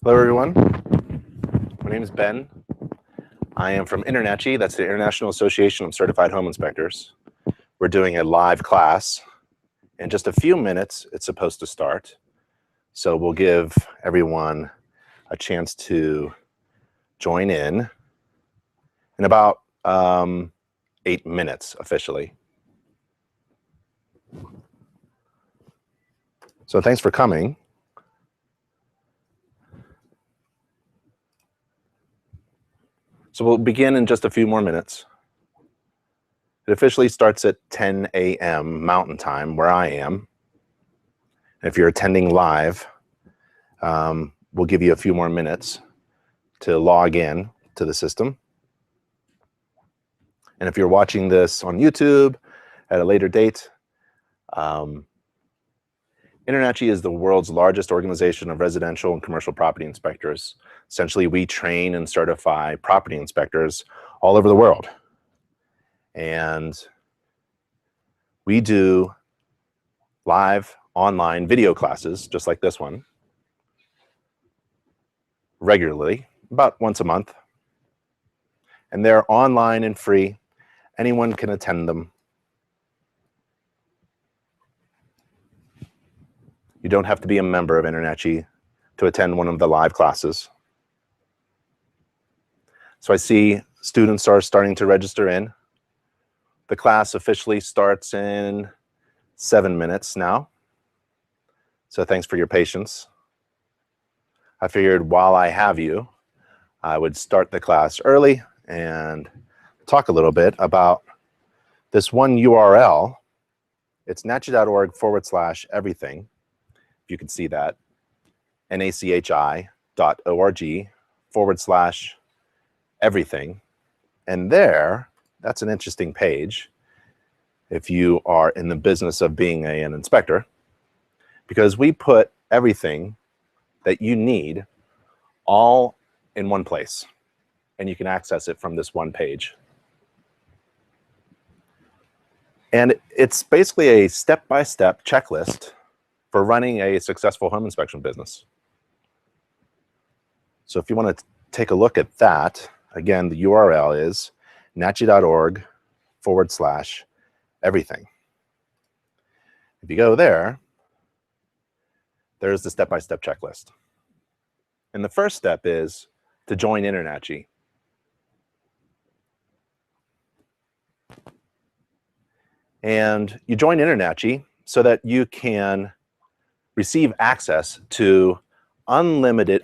Hello, everyone. My name is Ben. I am from InterNACHI, that's the International Association of Certified Home Inspectors. We're doing a live class. In just a few minutes, it's supposed to start. So we'll give everyone a chance to join in about 8 minutes officially. So thanks for coming. So we'll begin in just a few more minutes. It officially starts at 10 a.m. Mountain Time, where I am. And if you're attending live, we'll give you a few more minutes to log in to the system. And if you're watching this on YouTube at a later date, InterNACHI is the world's largest organization of residential and commercial property inspectors. Essentially, we train and certify property inspectors all over the world. And we do live online video classes, just like this one, regularly, about once a month. And they're online and free. Anyone can attend them. You don't have to be a member of InterNACHI to attend one of the live classes. So I see students are starting to register in. The class officially starts in 7 minutes now. So thanks for your patience. I figured while I have you, I would start the class early and talk a little bit about this one URL. It's nachi.org/everything. If you can see that, nachi.org/everything. And there, that's an interesting page if you are in the business of being an inspector, because we put everything that you need all in one place, and you can access it from this one page. And it's basically a step-by-step checklist for running a successful home inspection business. So if you want to take a look at that, again, the URL is nachi.org/everything. If you go there, there's the step-by-step checklist. And the first step is to join InterNACHI. And you join InterNACHI so that you can receive access to unlimited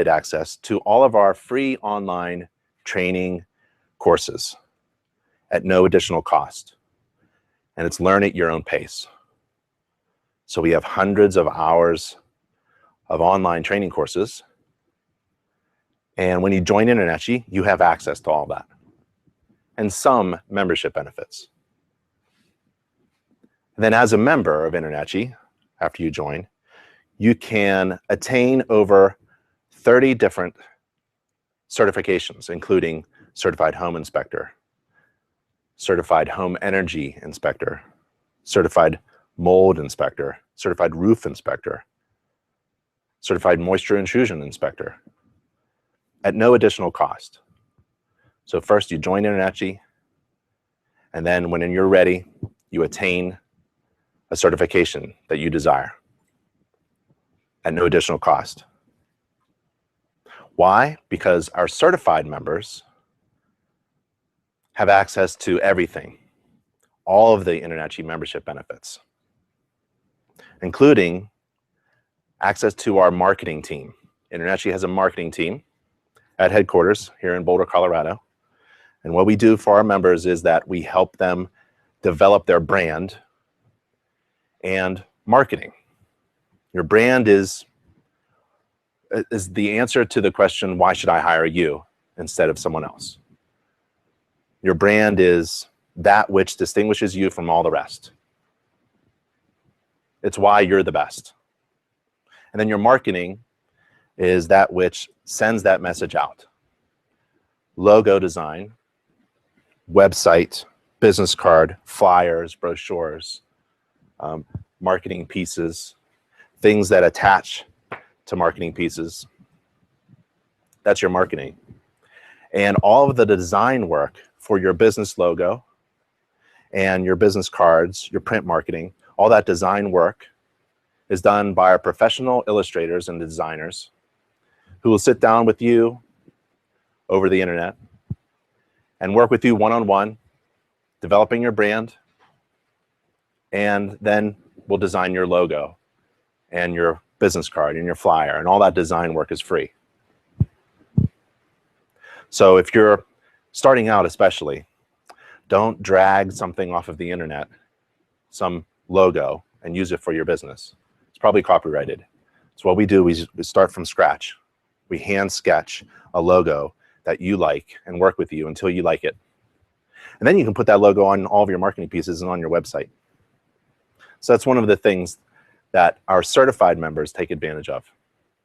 access to all of our free online training courses at no additional cost. And it's learn at your own pace. So we have hundreds of hours of online training courses. And when you join InterNACHI, you have access to all that and some membership benefits. And then as a member of InterNACHI, after you join, you can attain over 30 different certifications, including Certified Home Inspector, Certified Home Energy Inspector, Certified Mold Inspector, Certified Roof Inspector, Certified Moisture Intrusion Inspector, at no additional cost. So first you join InterNACHI, and then when you're ready, you attain a certification that you desire at no additional cost. Why? Because our certified members have access to everything, all of the InterNACHI membership benefits, including access to our marketing team. InterNACHI has a marketing team at headquarters here in Boulder, Colorado. And what we do for our members is that we help them develop their brand and marketing. Your brand is the answer to the question, why should I hire you instead of someone else? Your brand is that which distinguishes you from all the rest. It's why you're the best. And then your marketing is that which sends that message out. Logo design, website, business card, flyers, brochures, marketing pieces, things that attach to marketing pieces, That's your marketing. And all of the design work for your business logo and your business cards, your print marketing, all that design work is done by our professional illustrators and designers who will sit down with you over the internet and work with you one-on-one, developing your brand, and then we'll design your logo and your business card and your flyer, and all that design work is free. So if you're starting out especially, don't drag something off of the internet, some logo, and use it for your business. It's probably copyrighted. So what we do, we start from scratch. We hand sketch a logo that you like and work with you until you like it. And then you can put that logo on all of your marketing pieces and on your website. So that's one of the things that our certified members take advantage of.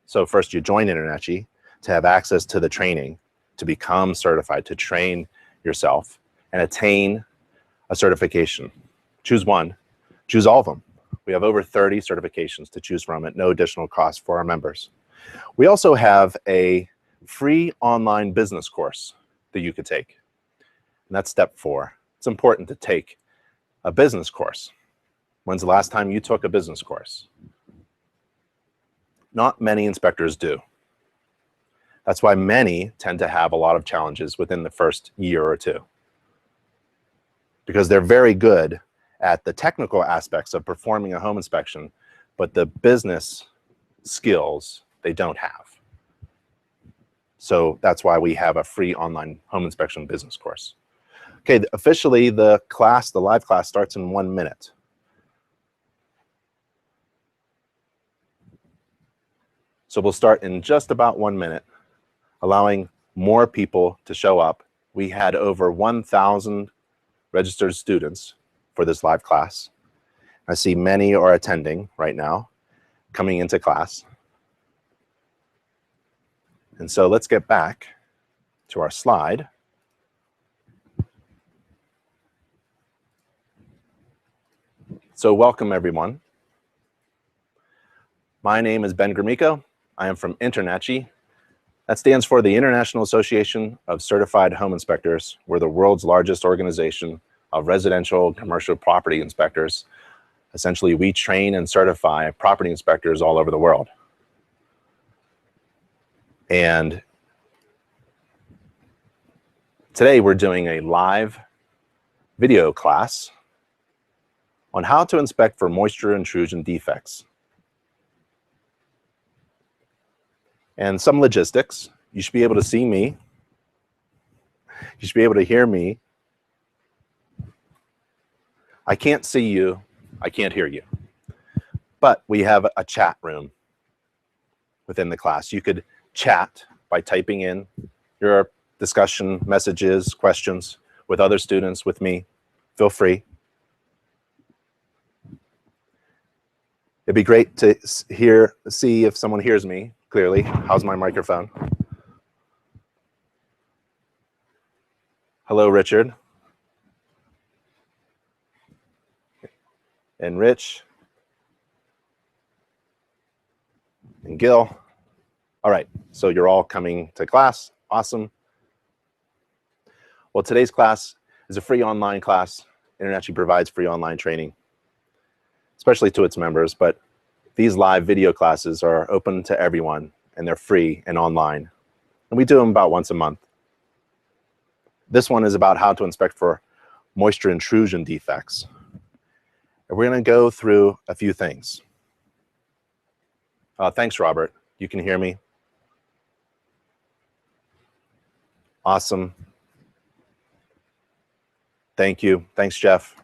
So first you join InterNACHI to have access to the training, to become certified, to train yourself and attain a certification. Choose one, choose all of them. We have over 30 certifications to choose from at no additional cost for our members. We also have a free online business course that you could take. And that's step 4. It's important to take a business course. When's the last time you took a business course? Not many inspectors do. That's why many tend to have a lot of challenges within the first year or two, because they're very good at the technical aspects of performing a home inspection, but the business skills they don't have. So that's why we have a free online home inspection business course. Okay, officially the class, the live class, starts in 1 minute. So we'll start in just about 1 minute, allowing more people to show up. We had over 1,000 registered students for this live class. I see many are attending right now, coming into class. And so let's get back to our slide. So welcome everyone. My name is Ben Gromicko. I am from InterNACHI. That stands for the International Association of Certified Home Inspectors. We're the world's largest organization of residential and commercial property inspectors. Essentially, we train and certify property inspectors all over the world. And today we're doing a live video class on how to inspect for moisture intrusion defects. And some logistics. You should be able to see me. You should be able to hear me. I can't see you. I can't hear you. But we have a chat room within the class. You could chat by typing in your discussion messages, questions with other students, with me. Feel free. It'd be great to see if someone hears me clearly. How's my microphone? Hello, Richard. And Rich. And Gil. All right, so you're all coming to class. Awesome. Well, today's class is a free online class. InterNACHI provides free online training, especially to its members, but these live video classes are open to everyone and they're free and online. And we do them about once a month. This one is about how to inspect for moisture intrusion defects. And we're going to go through a few things. Thanks, Robert. You can hear me? Awesome. Thank you. Thanks, Jeff.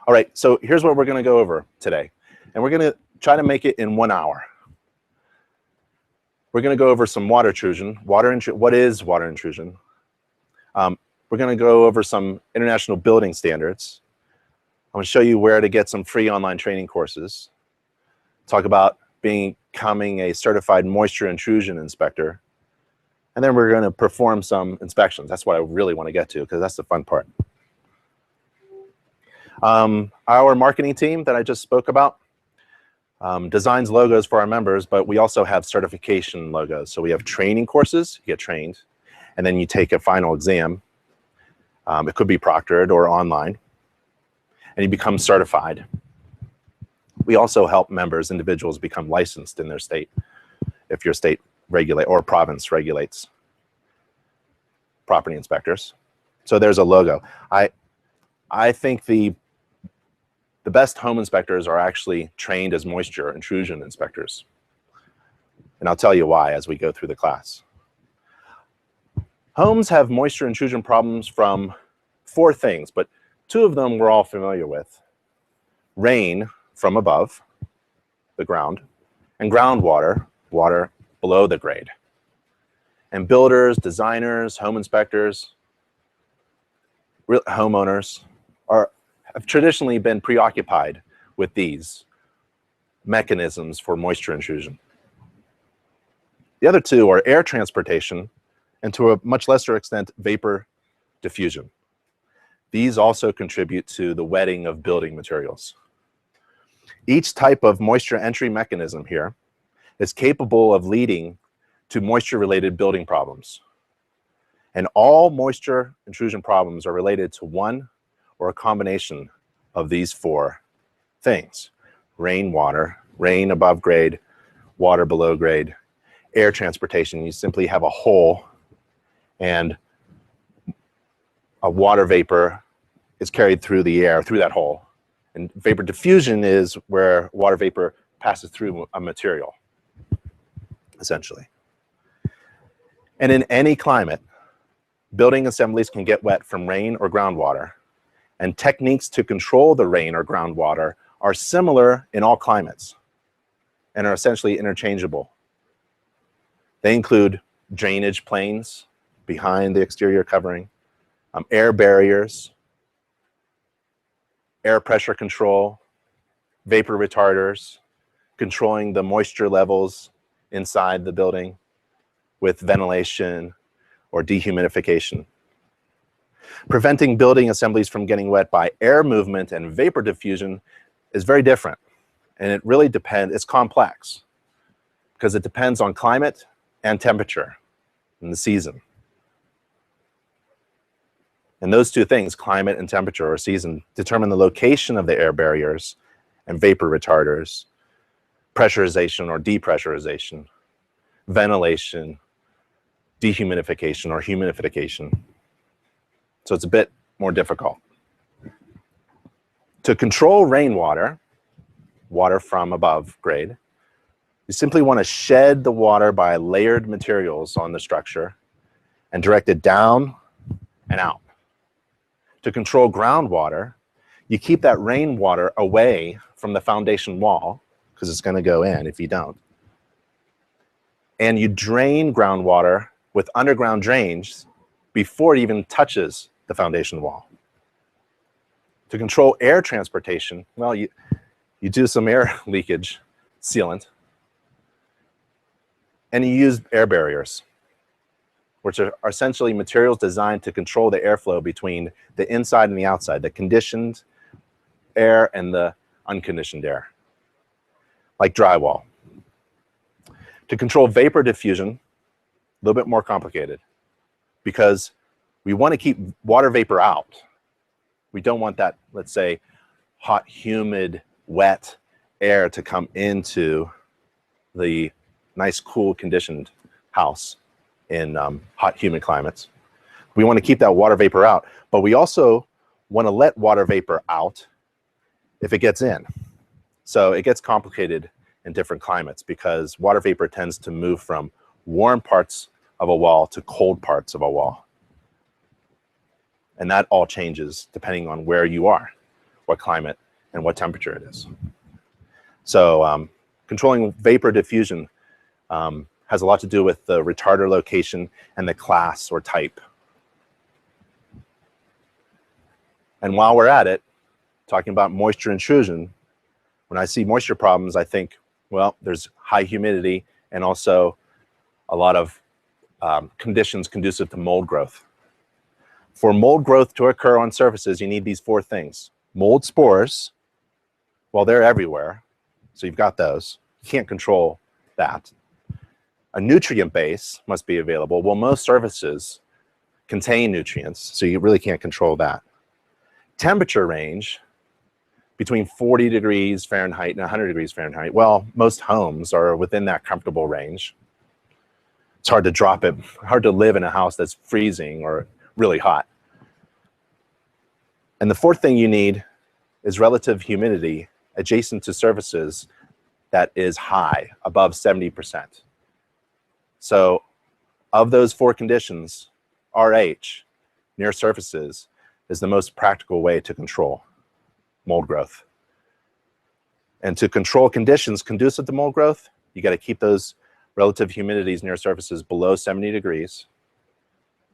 All right, so here's what we're going to go over today. And we're going to try to make it in 1 hour. We're going to go over some water intrusion. What is water intrusion? We're going to go over some international building standards. I'm going to show you where to get some free online training courses. Talk about becoming a certified moisture intrusion inspector. And then we're going to perform some inspections. That's what I really want to get to, because that's the fun part. Our marketing team that I just spoke about, designs logos for our members, but we also have certification logos. So we have training courses, you get trained, and then you take a final exam. It could be proctored or online, and you become certified. We also help members, individuals, become licensed in their state if your state regulate or province regulates property inspectors. So there's a logo. I think the best home inspectors are actually trained as moisture intrusion inspectors. And I'll tell you why as we go through the class. Homes have moisture intrusion problems from 4 things, but 2 of them we're all familiar with. Rain from above, the ground, and groundwater, water below the grade. And builders, designers, home inspectors, homeowners have traditionally been preoccupied with these mechanisms for moisture intrusion. The other 2 are air transportation and, to a much lesser extent, vapor diffusion. These also contribute to the wetting of building materials. Each type of moisture entry mechanism here is capable of leading to moisture-related building problems. And all moisture intrusion problems are related to one or a combination of these 4 things: rainwater, rain above grade, water below grade, air transportation. You simply have a hole and a water vapor is carried through the air, through that hole. And vapor diffusion is where water vapor passes through a material, essentially. And in any climate, building assemblies can get wet from rain or groundwater, and techniques to control the rain or groundwater are similar in all climates and are essentially interchangeable. They include drainage planes behind the exterior covering, air barriers, air pressure control, vapor retarders, controlling the moisture levels inside the building with ventilation or dehumidification. Preventing building assemblies from getting wet by air movement and vapor diffusion is very different. And it really depends, it's complex because it depends on climate and temperature in the season. And those 2 things, climate and temperature or season, determine the location of the air barriers and vapor retarders, pressurization or depressurization, ventilation, dehumidification or humidification. So it's a bit more difficult. To control rainwater, water from above grade, you simply want to shed the water by layered materials on the structure and direct it down and out. To control groundwater, you keep that rainwater away from the foundation wall because it's going to go in if you don't. And you drain groundwater with underground drains before it even touches the foundation wall. To control air transportation, well, you do some air leakage sealant, and you use air barriers, which are essentially materials designed to control the airflow between the inside and the outside, the conditioned air and the unconditioned air, like drywall. To control vapor diffusion, a little bit more complicated because we want to keep water vapor out. We don't want that, let's say, hot, humid, wet air to come into the nice, cool, conditioned house in hot, humid climates. We want to keep that water vapor out, but we also want to let water vapor out if it gets in. So it gets complicated in different climates because water vapor tends to move from warm parts of a wall to cold parts of a wall. And that all changes depending on where you are, what climate and what temperature it is. So controlling vapor diffusion has a lot to do with the retarder location and the class or type. And while we're at it, talking about moisture intrusion, when I see moisture problems, I think, well, there's high humidity and also a lot of conditions conducive to mold growth. For mold growth to occur on surfaces, you need these 4 things. Mold spores, well, they're everywhere. So you've got those. You can't control that. A nutrient base must be available. Well, most surfaces contain nutrients, so you really can't control that. Temperature range between 40 degrees Fahrenheit and 100 degrees Fahrenheit. Well, most homes are within that comfortable range. It's hard to drop it, hard to live in a house that's freezing or really hot. And the fourth thing you need is relative humidity adjacent to surfaces that is high, above 70%. So of those four conditions, RH, near surfaces, is the most practical way to control mold growth. And to control conditions conducive to mold growth, you got to keep those relative humidities near surfaces below 70 degrees,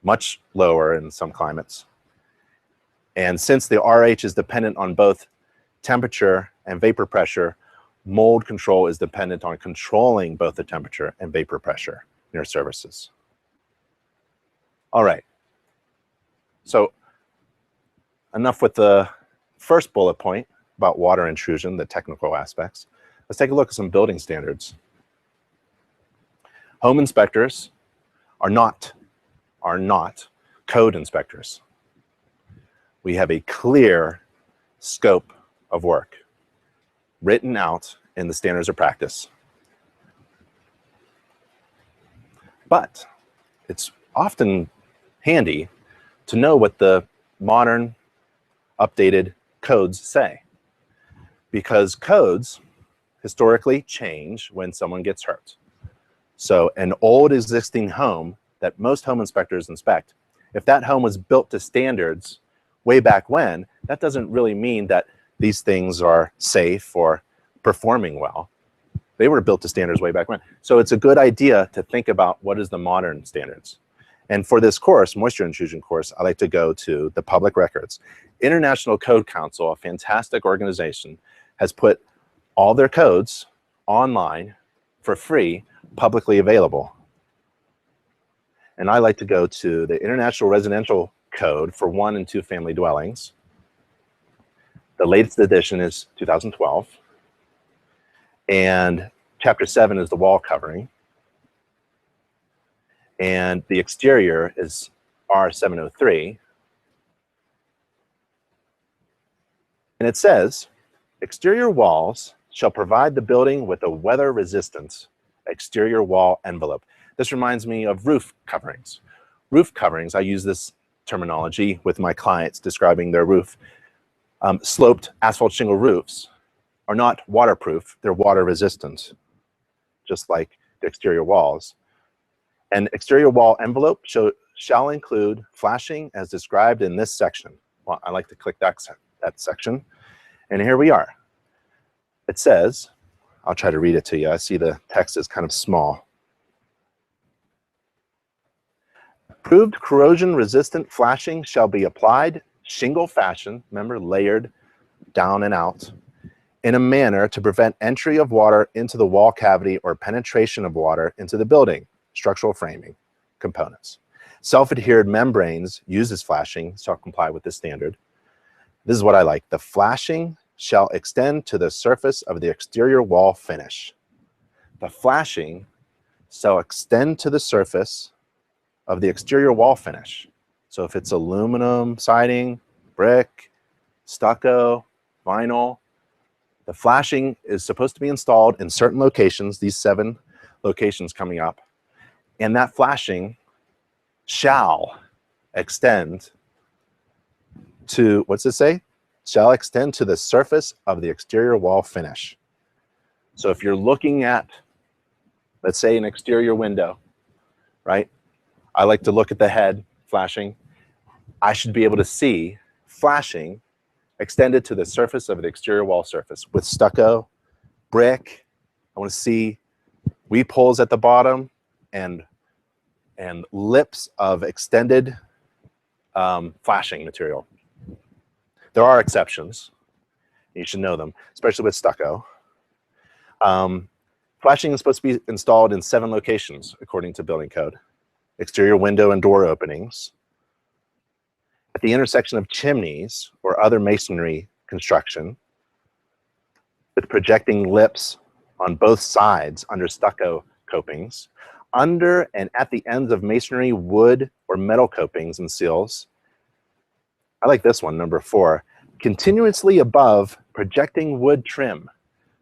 much lower in some climates. And since the RH is dependent on both temperature and vapor pressure, mold control is dependent on controlling both the temperature and vapor pressure near surfaces. All right. So enough with the first bullet point about water intrusion, the technical aspects. Let's take a look at some building standards. Home inspectors are not code inspectors. We have a clear scope of work written out in the standards of practice. But it's often handy to know what the modern updated codes say, because codes historically change when someone gets hurt. So an old existing home that most home inspectors inspect, if that home was built to standards way back when, that doesn't really mean that these things are safe or performing well. They were built to standards way back when. So it's a good idea to think about what is the modern standards. And for this course, moisture intrusion course, I like to go to the public records. International Code Council, a fantastic organization, has put all their codes online for free, publicly available. And I like to go to the International Residential Code for 1 and 2 family dwellings. The latest edition is 2012. And chapter 7 is the wall covering. And the exterior is R703. And it says, exterior walls shall provide the building with a weather-resistant exterior wall envelope. This reminds me of roof coverings. Roof coverings, I use this terminology with my clients describing their roof. Sloped asphalt shingle roofs are not waterproof, they're water resistant, just like the exterior walls. An exterior wall envelope shall include flashing as described in this section. Well, I like to click that section, and here we are. It says, I'll try to read it to you. I see the text is kind of small. Approved corrosion-resistant flashing shall be applied shingle fashion, remember, layered down and out, in a manner to prevent entry of water into the wall cavity or penetration of water into the building, structural framing components. Self-adhered membranes used as flashing shall comply with this standard. This is what I like. The flashing shall extend to the surface of the exterior wall finish. The flashing shall extend to the surface of the exterior wall finish. So if it's aluminum siding, brick, stucco, vinyl, the flashing is supposed to be installed in certain locations, these 7 locations coming up, and that flashing shall extend to, what's it say? Shall extend to the surface of the exterior wall finish. So if you're looking at, let's say, an exterior window, right? I like to look at the head flashing. I should be able to see flashing extended to the surface of the exterior wall surface with stucco, brick. I want to see weep holes at the bottom and lips of extended flashing material. There are exceptions. You should know them, especially with stucco. Flashing is supposed to be installed in 7 locations, according to building code. Exterior window and door openings, at the intersection of chimneys or other masonry construction, with projecting lips on both sides under stucco copings, under and at the ends of masonry, wood, or metal copings and seals. I like this one, number 4, continuously above projecting wood trim.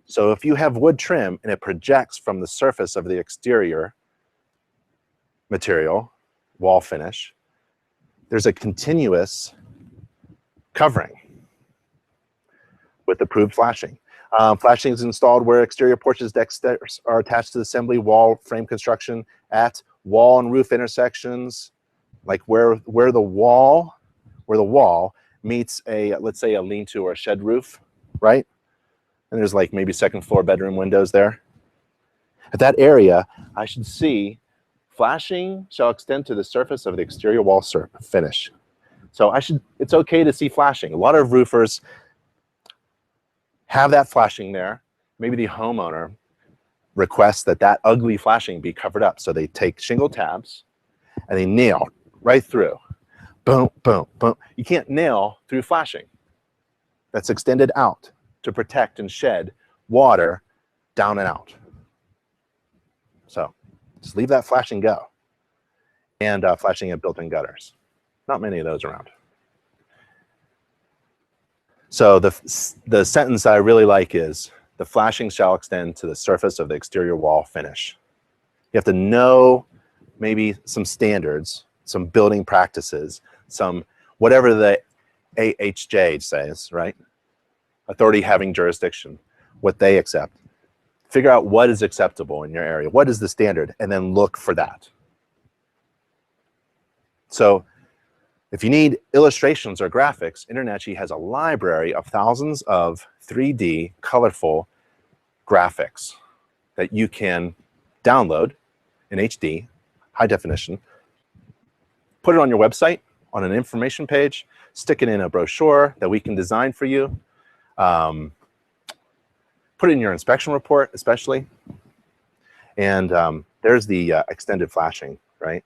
So if you have wood trim and it projects from the surface of the exterior material, wall finish, there's a continuous covering with approved flashing. Flashing is installed where exterior porches, decks are attached to the assembly, wall frame construction, at wall and roof intersections, like where the wall meets a, let's say, a lean-to or a shed roof, right? And there's like maybe second floor bedroom windows there. At that area, I should see flashing shall extend to the surface of the exterior wall finish. So it's okay to see flashing. A lot of roofers have that flashing there. Maybe the homeowner requests that that ugly flashing be covered up. So they take shingle tabs and they nail right through. Boom, boom, boom. You can't nail through flashing. That's extended out to protect and shed water down and out. So just leave that flashing go. And flashing at built-in gutters. Not many of those around. So the sentence that I really like is, the flashing shall extend to the surface of the exterior wall finish. You have to know maybe some standards, some building practices, some whatever the AHJ says, right? Authority having jurisdiction, what they accept. Figure out what is acceptable in your area. What is the standard? And then look for that. So if you need illustrations or graphics, InterNACHI has a library of thousands of 3D colorful graphics that you can download in HD, high definition, put it on your website, on an information page, stick it in a brochure that we can design for you, put it in your inspection report especially, and there's the extended flashing, right,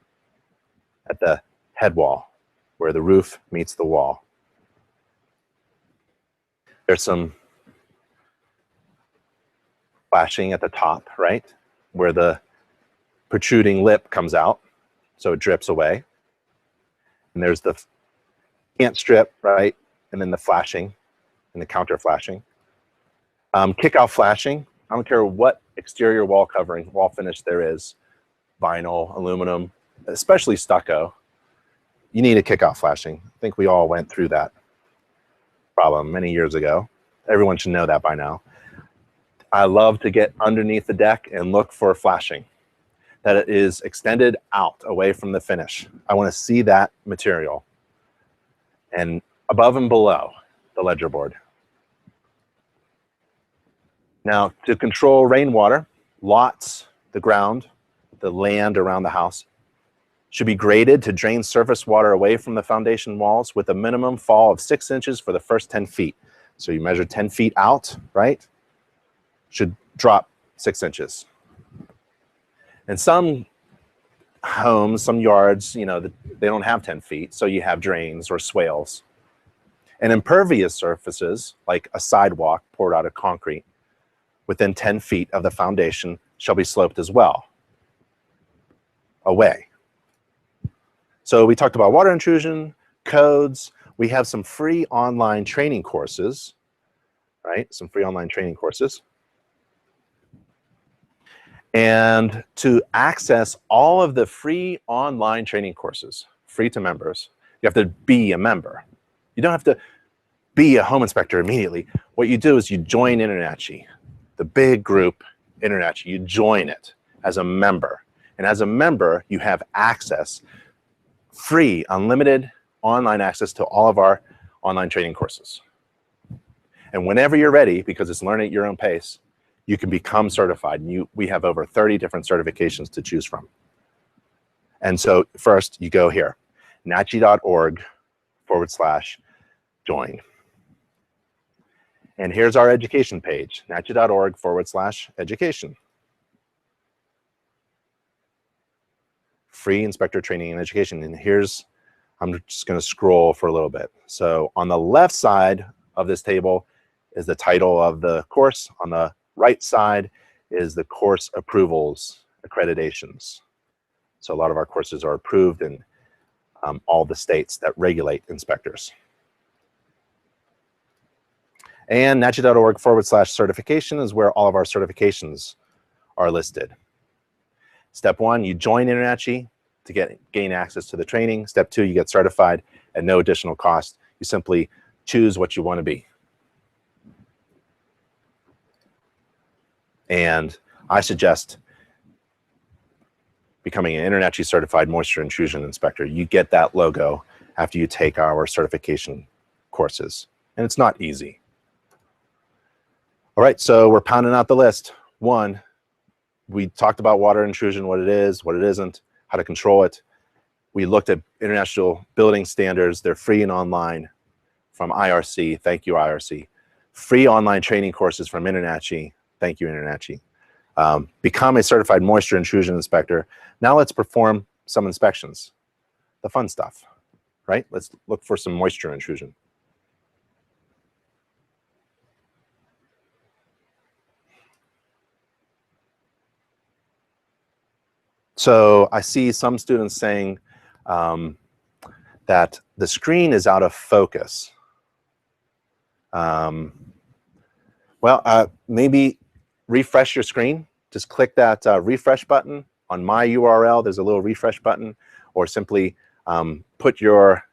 at the head wall, where the roof meets the wall. There's some flashing at the top, right, where the protruding lip comes out, so it drips away. And there's the cant strip, right, and then the flashing and the counter flashing. Kick-out flashing, I don't care what exterior wall covering, wall finish there is, vinyl, aluminum, especially stucco, you need a kick-out flashing. I think we all went through that problem many years ago. Everyone should know that by now. I love to get underneath the deck and look for flashing, that it is extended out away from the finish. I want to see that material. And above and below the ledger board. Now, to control rainwater, lots, the ground, the land around the house, should be graded to drain surface water away from the foundation walls with a minimum fall of 6 inches for the first 10 feet. So you measure 10 feet out, right? Should drop 6 inches. And some homes, some yards, you know, they don't have 10 feet, so you have drains or swales. And impervious surfaces, like a sidewalk poured out of concrete, within 10 feet of the foundation shall be sloped as well, away. So we talked about water intrusion, codes. We have some free online training courses, right? Some free online training courses. And to access all of the free online training courses, free to members, you have to be a member. You don't have to be a home inspector immediately. What you do is you join InterNACHI, the big group InterNACHI. You join it as a member. And as a member, you have access, free, unlimited online access to all of our online training courses. And whenever you're ready, because it's learning at your own pace, you can become certified. And we have over 30 different certifications to choose from. And so first you go here, nachi.org/join. And here's our education page, nachi.org/education. Free inspector training and education. And here's, I'm just going to scroll for a little bit. So on the left side of this table is the title of the course. On the right side is the course approvals, accreditations. So a lot of our courses are approved in all the states that regulate inspectors. And NACHI.org/certification is where all of our certifications are listed. Step 1, you join InterNACHI to gain access to the training. Step 2, you get certified at no additional cost. You simply choose what you want to be. And I suggest becoming an InterNACHI certified moisture intrusion inspector. You get that logo after you take our certification courses. And it's not easy. All right, so we're pounding out the list. 1, we talked about water intrusion, what it is, what it isn't, how to control it. We looked at international building standards. They're free and online from IRC. Thank you, IRC. Free online training courses from InterNACHI. Thank you, InterNACHI. Become a certified moisture intrusion inspector. Now let's perform some inspections. The fun stuff, right? Let's look for some moisture intrusion. So I see some students saying that the screen is out of focus. Maybe refresh your screen. Just click that refresh button. On my URL, there's a little refresh button, or simply put your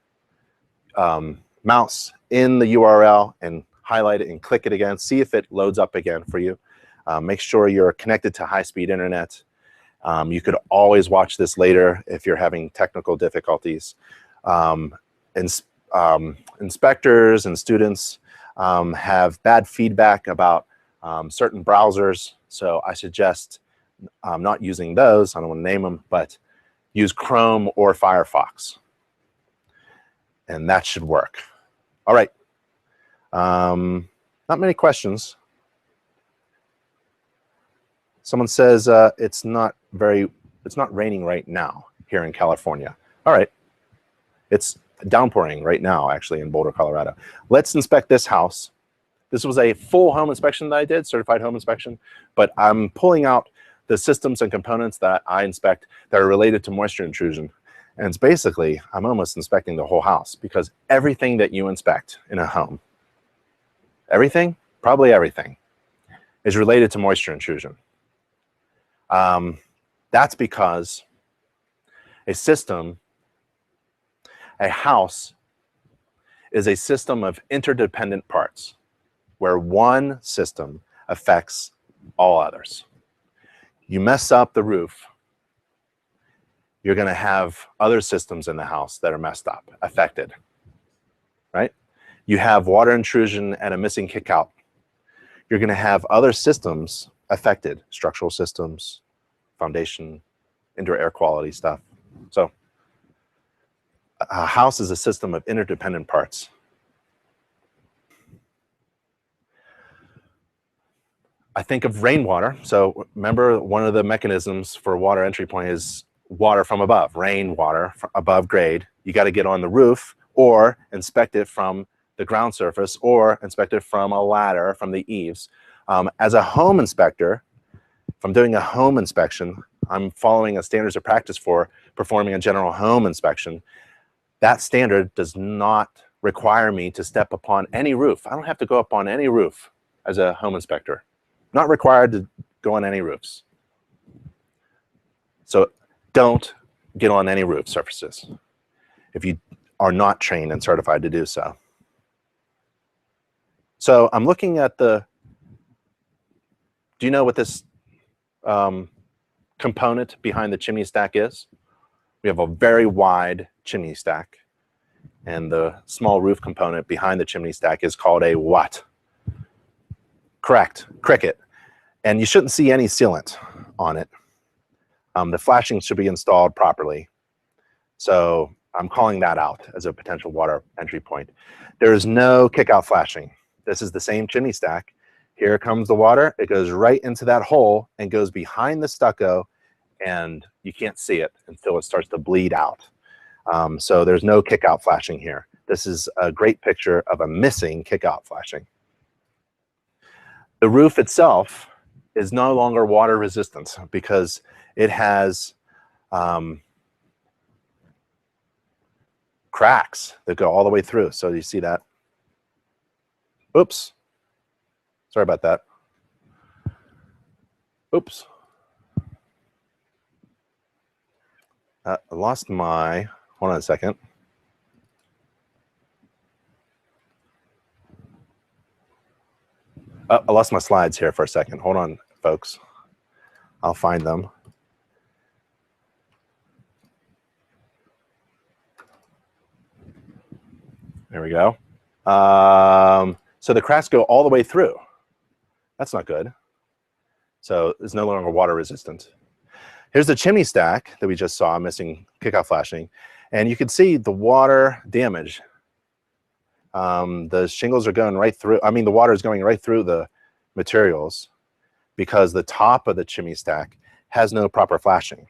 mouse in the URL and highlight it and click it again. See if it loads up again for you. Make sure you're connected to high-speed internet. You could always watch this later if you're having technical difficulties. Inspectors and students have bad feedback about certain browsers, so I suggest not using those. I don't want to name them, but use Chrome or Firefox, and that should work. All right, not many questions. Someone says it's not raining right now here in California. All right, it's downpouring right now actually in Boulder, Colorado. Let's inspect this house. This was a full home inspection that I did, certified home inspection, but I'm pulling out the systems and components that I inspect that are related to moisture intrusion. And it's basically, I'm almost inspecting the whole house, because everything that you inspect in a home, everything, probably everything, is related to moisture intrusion. That's because a house is a system of interdependent parts, where one system affects all others. You mess up the roof, you're going to have other systems in the house that are messed up, affected, right? You have water intrusion and a missing kickout, you're going to have other systems affected, structural systems, foundation, indoor air quality stuff. So a house is a system of interdependent parts. I think of rainwater. So remember, one of the mechanisms for water entry point is water from above, rainwater above grade. You got to get on the roof or inspect it from the ground surface or inspect it from a ladder from the eaves. As a home inspector, if I'm doing a home inspection, I'm following a standards of practice for performing a general home inspection. That standard does not require me to step upon any roof. I don't have to go up on any roof as a home inspector. Not required to go on any roofs. So don't get on any roof surfaces if you are not trained and certified to do so. So I'm looking at the, do you know what this component behind the chimney stack is? We have a very wide chimney stack, and the small roof component behind the chimney stack is called a what? Correct, cricket. And you shouldn't see any sealant on it. The flashing should be installed properly. So I'm calling that out as a potential water entry point. There is no kickout flashing. This is the same chimney stack. Here comes the water. It goes right into that hole and goes behind the stucco, and you can't see it until it starts to bleed out. So there's no kickout flashing here. This is a great picture of a missing kickout flashing. The roof itself is no longer water resistant because it has cracks that go all the way through. So you see that? Oops. Sorry about that. Oops. I lost my, hold on a second. I lost my slides here for a second. Hold on, folks. I'll find them. There we go. So the cracks go all the way through. That's not good. So it's no longer water resistant. Here's the chimney stack that we just saw missing kickout flashing. And you can see the water damage. The shingles are going right through, I mean, the water is going right through the materials because the top of the chimney stack has no proper flashing.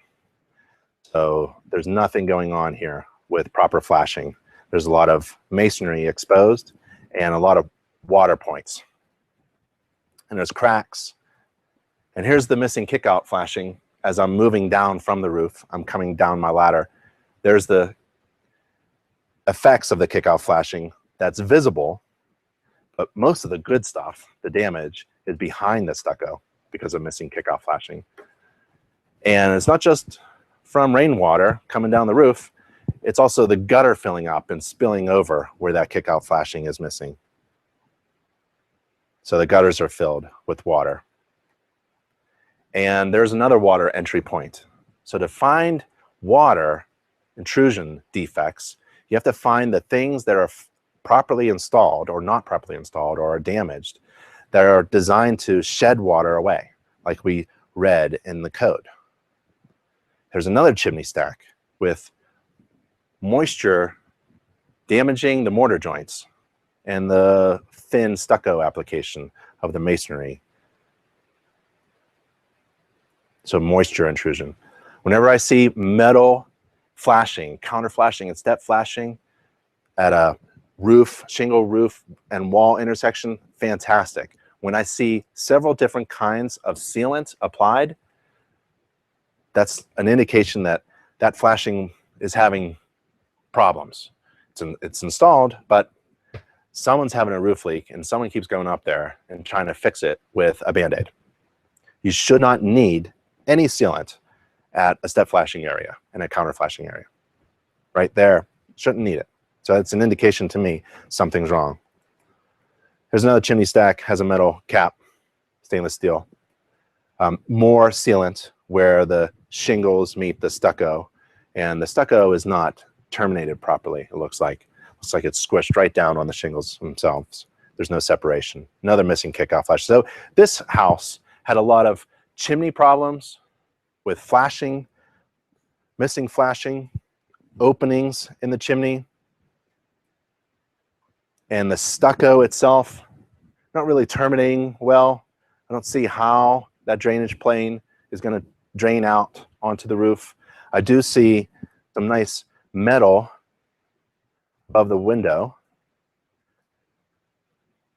So there's nothing going on here with proper flashing. There's a lot of masonry exposed and a lot of water points. And there's cracks. And here's the missing kickout flashing. As I'm moving down from the roof, I'm coming down my ladder. There's the effects of the kickout flashing that's visible, but most of the good stuff, the damage, is behind the stucco because of missing kickout flashing. And it's not just from rainwater coming down the roof, it's also the gutter filling up and spilling over where that kickout flashing is missing. So the gutters are filled with water. And there's another water entry point. So to find water intrusion defects, you have to find the things that are properly installed or not properly installed or are damaged that are designed to shed water away, like we read in the code. There's another chimney stack with moisture damaging the mortar joints and the thin stucco application of the masonry. So moisture intrusion. Whenever I see metal flashing, counter flashing and step flashing at a roof, shingle roof and wall intersection, fantastic. When I see several different kinds of sealant applied, that's an indication that that flashing is having problems. It's installed, but someone's having a roof leak and someone keeps going up there and trying to fix it with a Band-Aid. You should not need any sealant at a step flashing area and a counter flashing area. Right there, shouldn't need it. So it's an indication to me something's wrong. Here's another chimney stack, has a metal cap, stainless steel. More sealant where the shingles meet the stucco, and the stucco is not terminated properly, it looks like. Looks like it's squished right down on the shingles themselves. There's no separation. Another missing kickout flash. So this house had a lot of chimney problems with flashing, missing flashing, openings in the chimney, and the stucco itself not really terminating well. I don't see how that drainage plane is going to drain out onto the roof. I do see some nice metal above the window,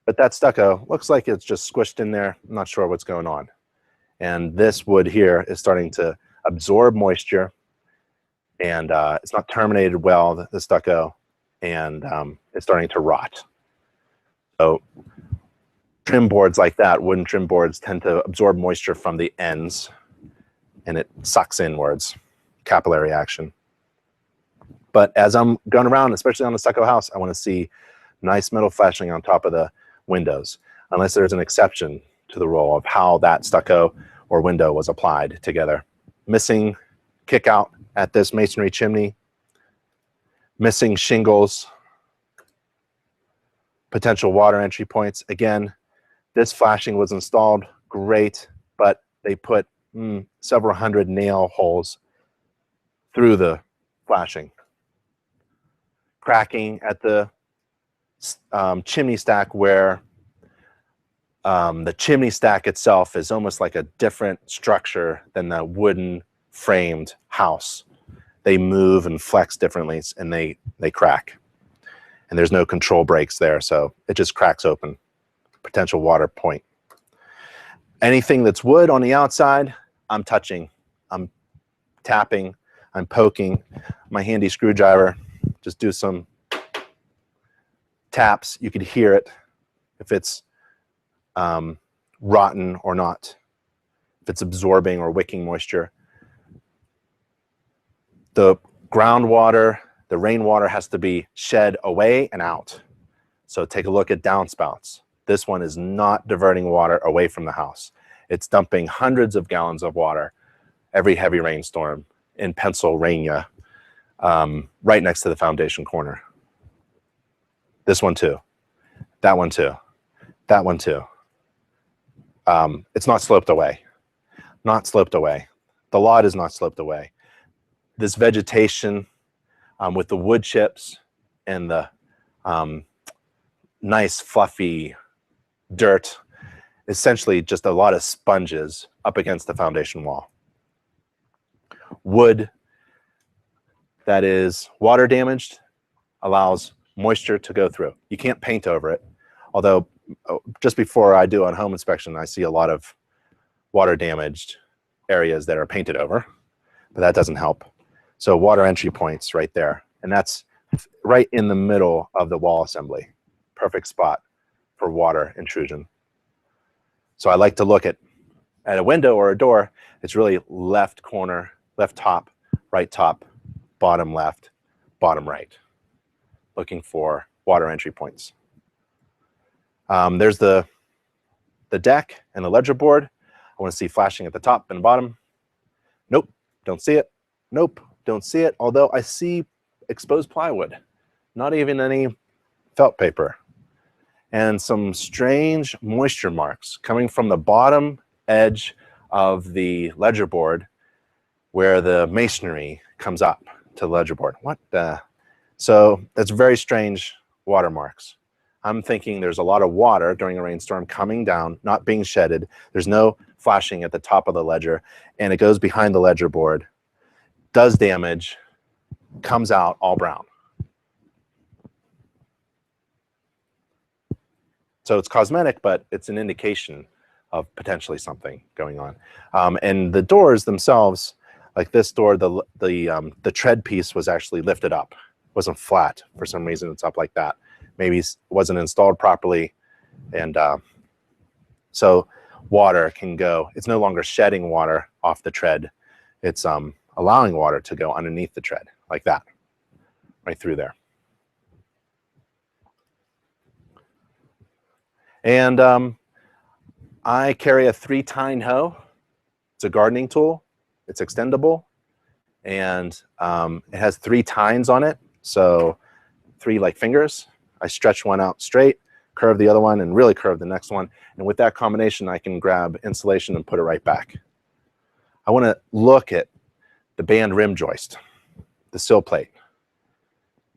but that stucco looks like it's just squished in there. I'm not sure what's going on. And this wood here is starting to absorb moisture, and it's not terminated well, the stucco, and it's starting to rot. So trim boards like that, wooden trim boards, tend to absorb moisture from the ends, and it sucks inwards, capillary action. But as I'm going around, especially on the stucco house, I want to see nice metal flashing on top of the windows, unless there's an exception to the rule of how that stucco or window was applied together. Missing kick out at this masonry chimney, missing shingles, potential water entry points. Again, this flashing was installed great, but they put several hundred nail holes through the flashing. Cracking at the chimney stack where the chimney stack itself is almost like a different structure than the wooden framed house. They move and flex differently, and they crack. And there's no control breaks there, so it just cracks open. Potential water point. Anything that's wood on the outside, I'm touching, I'm tapping, I'm poking. My handy screwdriver, just do some taps. You could hear it if it's rotten or not, if it's absorbing or wicking moisture. The groundwater, the rainwater has to be shed away and out. So take a look at downspouts. This one is not diverting water away from the house. It's dumping hundreds of gallons of water every heavy rainstorm in Pennsylvania, right next to the foundation corner. This one too, that one too, that one too. It's not sloped away, not sloped away. The lot is not sloped away. This vegetation with the wood chips and the nice fluffy dirt, essentially just a lot of sponges up against the foundation wall. Wood that is water damaged allows moisture to go through. You can't paint over it, although just before I do a home inspection, I see a lot of water damaged areas that are painted over, but that doesn't help. So water entry points right there, and that's right in the middle of the wall assembly. Perfect spot for water intrusion. So I like to look at a window or a door. It's really left corner, left top, bottom left, bottom right, looking for water entry points. There's the deck and the ledger board. I want to see flashing at the top and the bottom. Nope, don't see it. Nope, don't see it. Although I see exposed plywood, not even any felt paper, and some strange moisture marks coming from the bottom edge of the ledger board where the masonry comes up to the ledger board. What the? So that's very strange watermarks. I'm thinking there's a lot of water during a rainstorm coming down, not being shedded. There's no flashing at the top of the ledger, and it goes behind the ledger board, does damage, comes out all brown. So it's cosmetic, but it's an indication of potentially something going on. And the doors themselves, like this door, the tread piece was actually lifted up. It wasn't flat. For some reason, it's up like that. Maybe it wasn't installed properly. And so water can go. It's no longer shedding water off the tread. It's allowing water to go underneath the tread, like that, right through there. And I carry a 3-tine hoe. It's a gardening tool. It's extendable, and it has 3 tines on it. So 3 like fingers. I stretch one out straight, curve the other one, and really curve the next one. And with that combination, I can grab insulation and put it right back. I want to look at the band rim joist, the sill plate,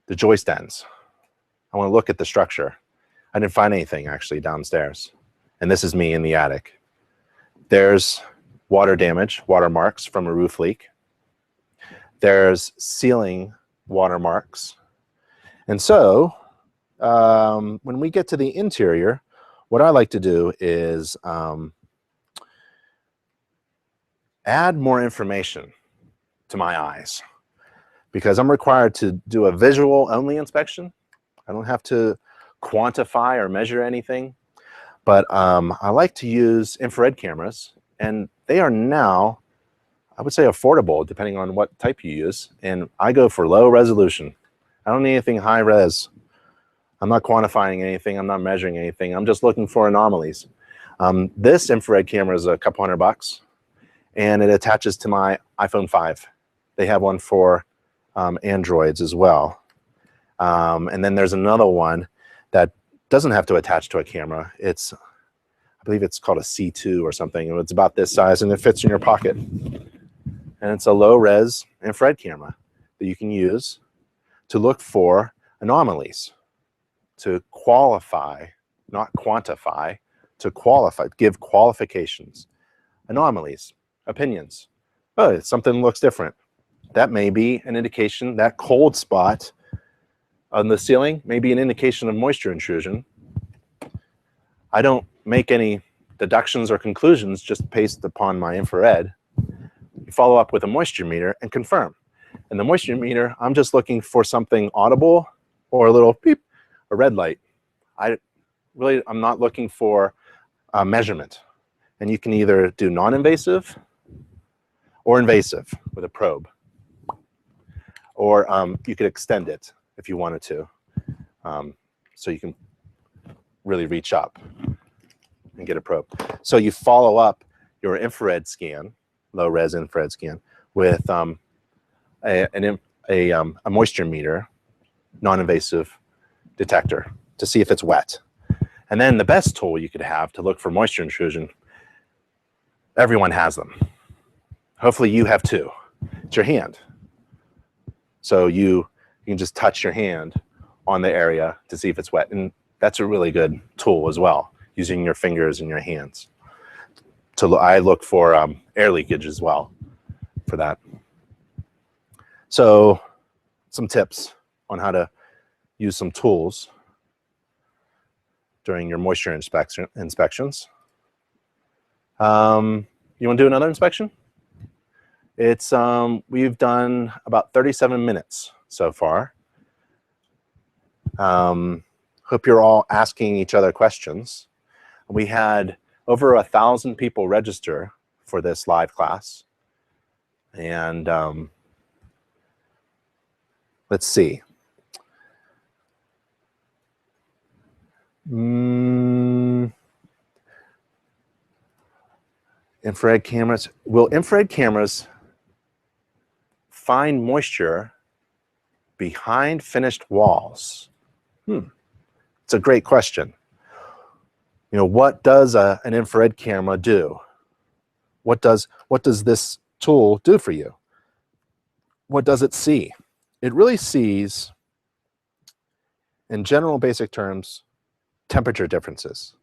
the joist ends. I want to look at the structure. I didn't find anything actually downstairs. And this is me in the attic. There's water damage, water marks from a roof leak. There's ceiling water marks. And so when we get to the interior, what I like to do is add more information to my eyes, because I'm required to do a visual only inspection. I don't have to quantify or measure anything, but I like to use infrared cameras, and they are now, I would say, affordable depending on what type you use, and I go for low resolution. I don't need anything high res. I'm not quantifying anything. I'm not measuring anything. I'm just looking for anomalies. This infrared camera is a couple $100, and it attaches to my iPhone 5. They have one for Androids as well. And then there's another one that doesn't have to attach to a camera. It's, I believe it's called a C2 or something, and it's about this size, and it fits in your pocket. And it's a low-res infrared camera that you can use to look for anomalies, to qualify, not quantify, to qualify, give qualifications, anomalies, opinions. Oh, something looks different. That may be an indication, that cold spot on the ceiling may be an indication of moisture intrusion. I don't make any deductions or conclusions just based upon my infrared, you follow up with a moisture meter and confirm. And the moisture meter, I'm just looking for something audible or a little beep, a red light. I'm not looking for a measurement. And you can either do non-invasive or invasive with a probe. Or you could extend it if you wanted to. So you can really reach up and get a probe. So you follow up your infrared scan, low-res infrared scan, with a moisture meter, non-invasive detector to see if it's wet. And then the best tool you could have to look for moisture intrusion, everyone has them. Hopefully you have too. It's your hand. So you can just touch your hand on the area to see if it's wet. And that's a really good tool as well, using your fingers and your hands. I look for air leakage as well for that. So some tips on how to use some tools during your moisture inspections. You want to do another inspection? It's we've done about 37 minutes so far. Hope you're all asking each other questions. We had over 1,000 people register for this live class. And let's see. Infrared cameras. Will infrared cameras find moisture behind finished walls? It's a great question. You know, what does an infrared camera do? What does this tool do for you? What does it see? It really sees, in general basic terms, temperature differences.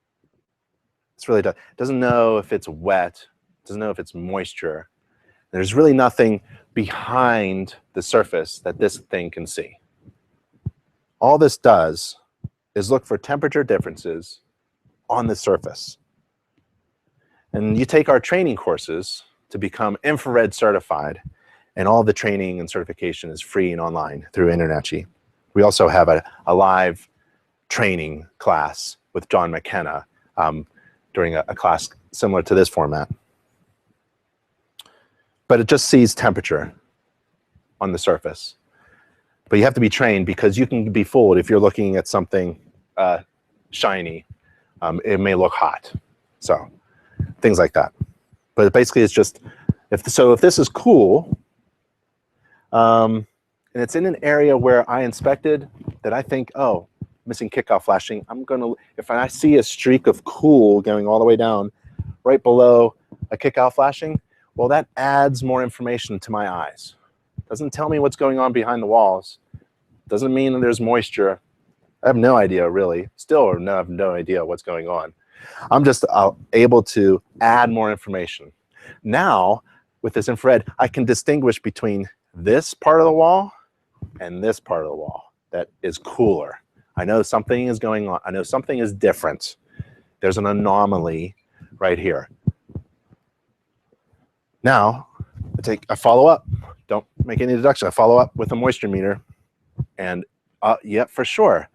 It's really it doesn't know if it's wet, doesn't know if it's moisture. There's really nothing behind the surface that this thing can see. All this does is look for temperature differences on the surface. And you take our training courses to become infrared certified, and all the training and certification is free and online through InterNACHI. We also have a live training class with John McKenna during a class similar to this format. But it just sees temperature on the surface. But you have to be trained, because you can be fooled if you're looking at something shiny. It may look hot. So things like that. But basically it's just, if this is cool, and it's in an area where I inspected that I think, oh, missing kickoff flashing, if I see a streak of cool going all the way down right below a kickoff flashing, well, that adds more information to my eyes. Doesn't tell me what's going on behind the walls. Doesn't mean that there's moisture. I have no idea, really. Still have no idea what's going on. I'm just able to add more information. Now, with this infrared, I can distinguish between this part of the wall and this part of the wall that is cooler. I know something is going on. I know something is different. There's an anomaly right here. Now, I follow up. Don't make any deduction. I follow up with a moisture meter, and yep, for sure.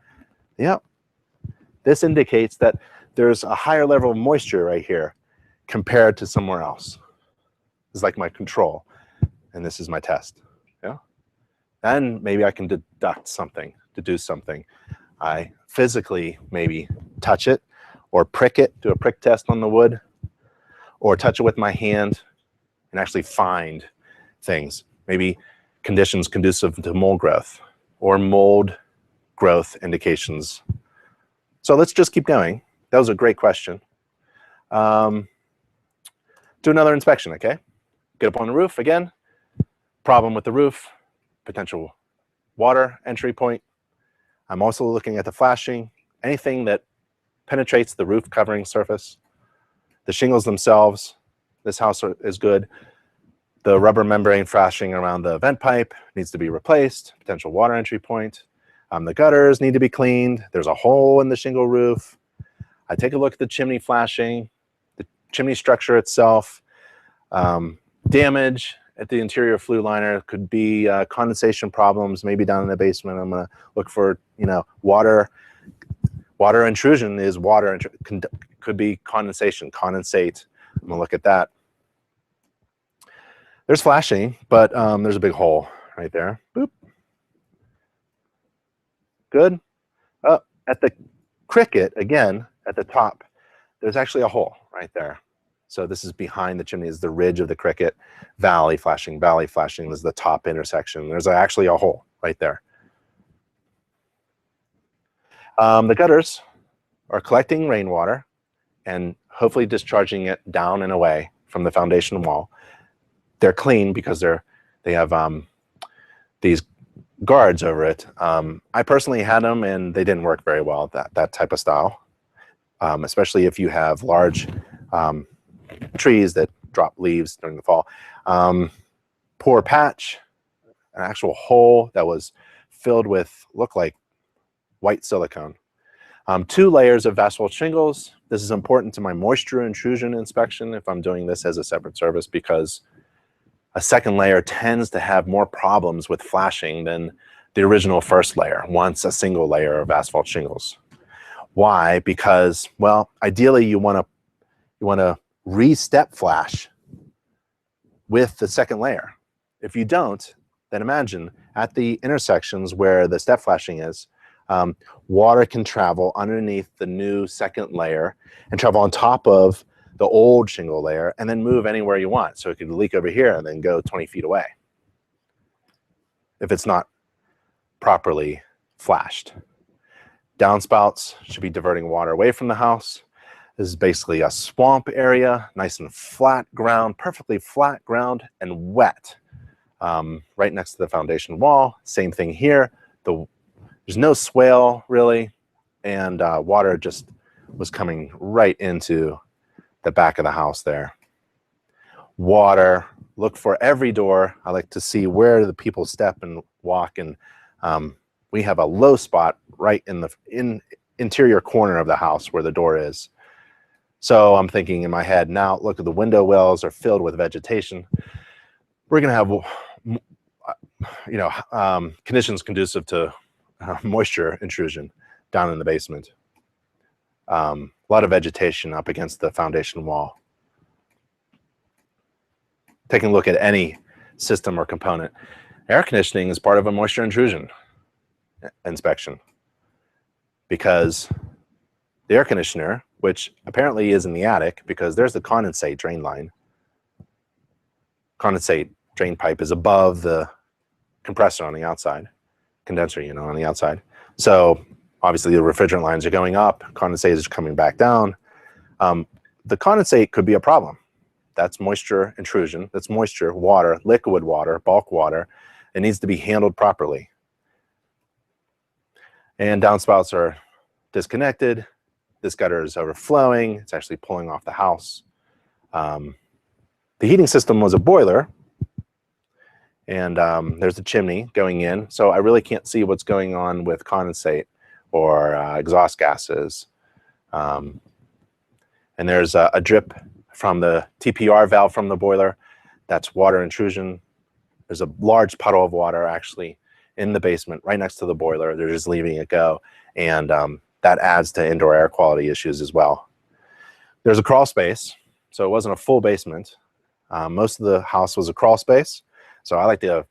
Yep. This indicates that there's a higher level of moisture right here compared to somewhere else. It's like my control, and this is my test. Yeah. Then maybe I can deduct something, deduce something. I physically maybe touch it or prick it, do a prick test on the wood, or touch it with my hand and actually find things. Maybe conditions conducive to mold growth or mold growth indications. So let's just keep going. That was a great question. Do another inspection, okay? Get up on the roof again. Problem with the roof, potential water entry point. I'm also looking at the flashing, anything that penetrates the roof covering surface. The shingles themselves, this house is good. The rubber membrane flashing around the vent pipe needs to be replaced, potential water entry point. The gutters need to be cleaned. There's a hole in the shingle roof. I take a look at the chimney flashing. chimney structure itself. Damage at the interior flue liner could be condensation problems, maybe down in the basement. I'm going to look for, you know, water intrusion is water, could be condensate. I'm going to look at that. There's flashing, but there's a big hole right there. Boop. Good. At the cricket, again, at the top, there's actually a hole right there. So this is behind the chimney, is the ridge of the cricket. Valley flashing. This is the top intersection. There's actually a hole right there. The gutters are collecting rainwater and hopefully discharging it down and away from the foundation wall. They're clean because they have these guards over it. I personally had them and they didn't work very well, that type of style, especially if you have large trees that drop leaves during the fall. Poor patch, an actual hole that was filled with, looked like white silicone. 2 layers of asphalt shingles. This is important to my moisture intrusion inspection if I'm doing this as a separate service, because a second layer tends to have more problems with flashing than the original first layer, once a single layer of asphalt shingles. Why? Because, well, ideally you want to re-step flash with the second layer. If you don't, then imagine at the intersections where the step flashing is, water can travel underneath the new second layer and travel on top of the old shingle layer and then move anywhere you want. So it could leak over here and then go 20 feet away if it's not properly flashed. Downspouts should be diverting water away from the house. This is basically a swamp area, nice and flat ground, perfectly flat ground and wet. Right next to the foundation wall. Same thing here. There's no swale really, and water just was coming right into the back of the house there. Water, look for every door. I like to see where the people step and walk, and we have a low spot right in the interior corner of the house where the door is. So I'm thinking in my head, now look at the window wells are filled with vegetation. We're going to have, conditions conducive to moisture intrusion down in the basement. A lot of vegetation up against the foundation wall. Taking a look at any system or component. Air conditioning is part of a moisture intrusion inspection, because the air conditioner, which apparently is in the attic because there's the condensate drain line. Condensate drain pipe is above the compressor on the outside, condenser unit on the outside. So obviously the refrigerant lines are going up, condensate is coming back down. The condensate could be a problem. That's moisture intrusion. That's moisture, water, liquid water, bulk water. It needs to be handled properly. And downspouts are disconnected. This gutter is overflowing. It's actually pulling off the house. The heating system was a boiler, and there's a chimney going in. So I really can't see what's going on with condensate or exhaust gases. And there's a drip from the TPR valve from the boiler. That's water intrusion. There's a large puddle of water actually in the basement right next to the boiler. They're just leaving it go. And that adds to indoor air quality issues as well. There's a crawl space. So it wasn't a full basement. Most of the house was a crawl space. So I like to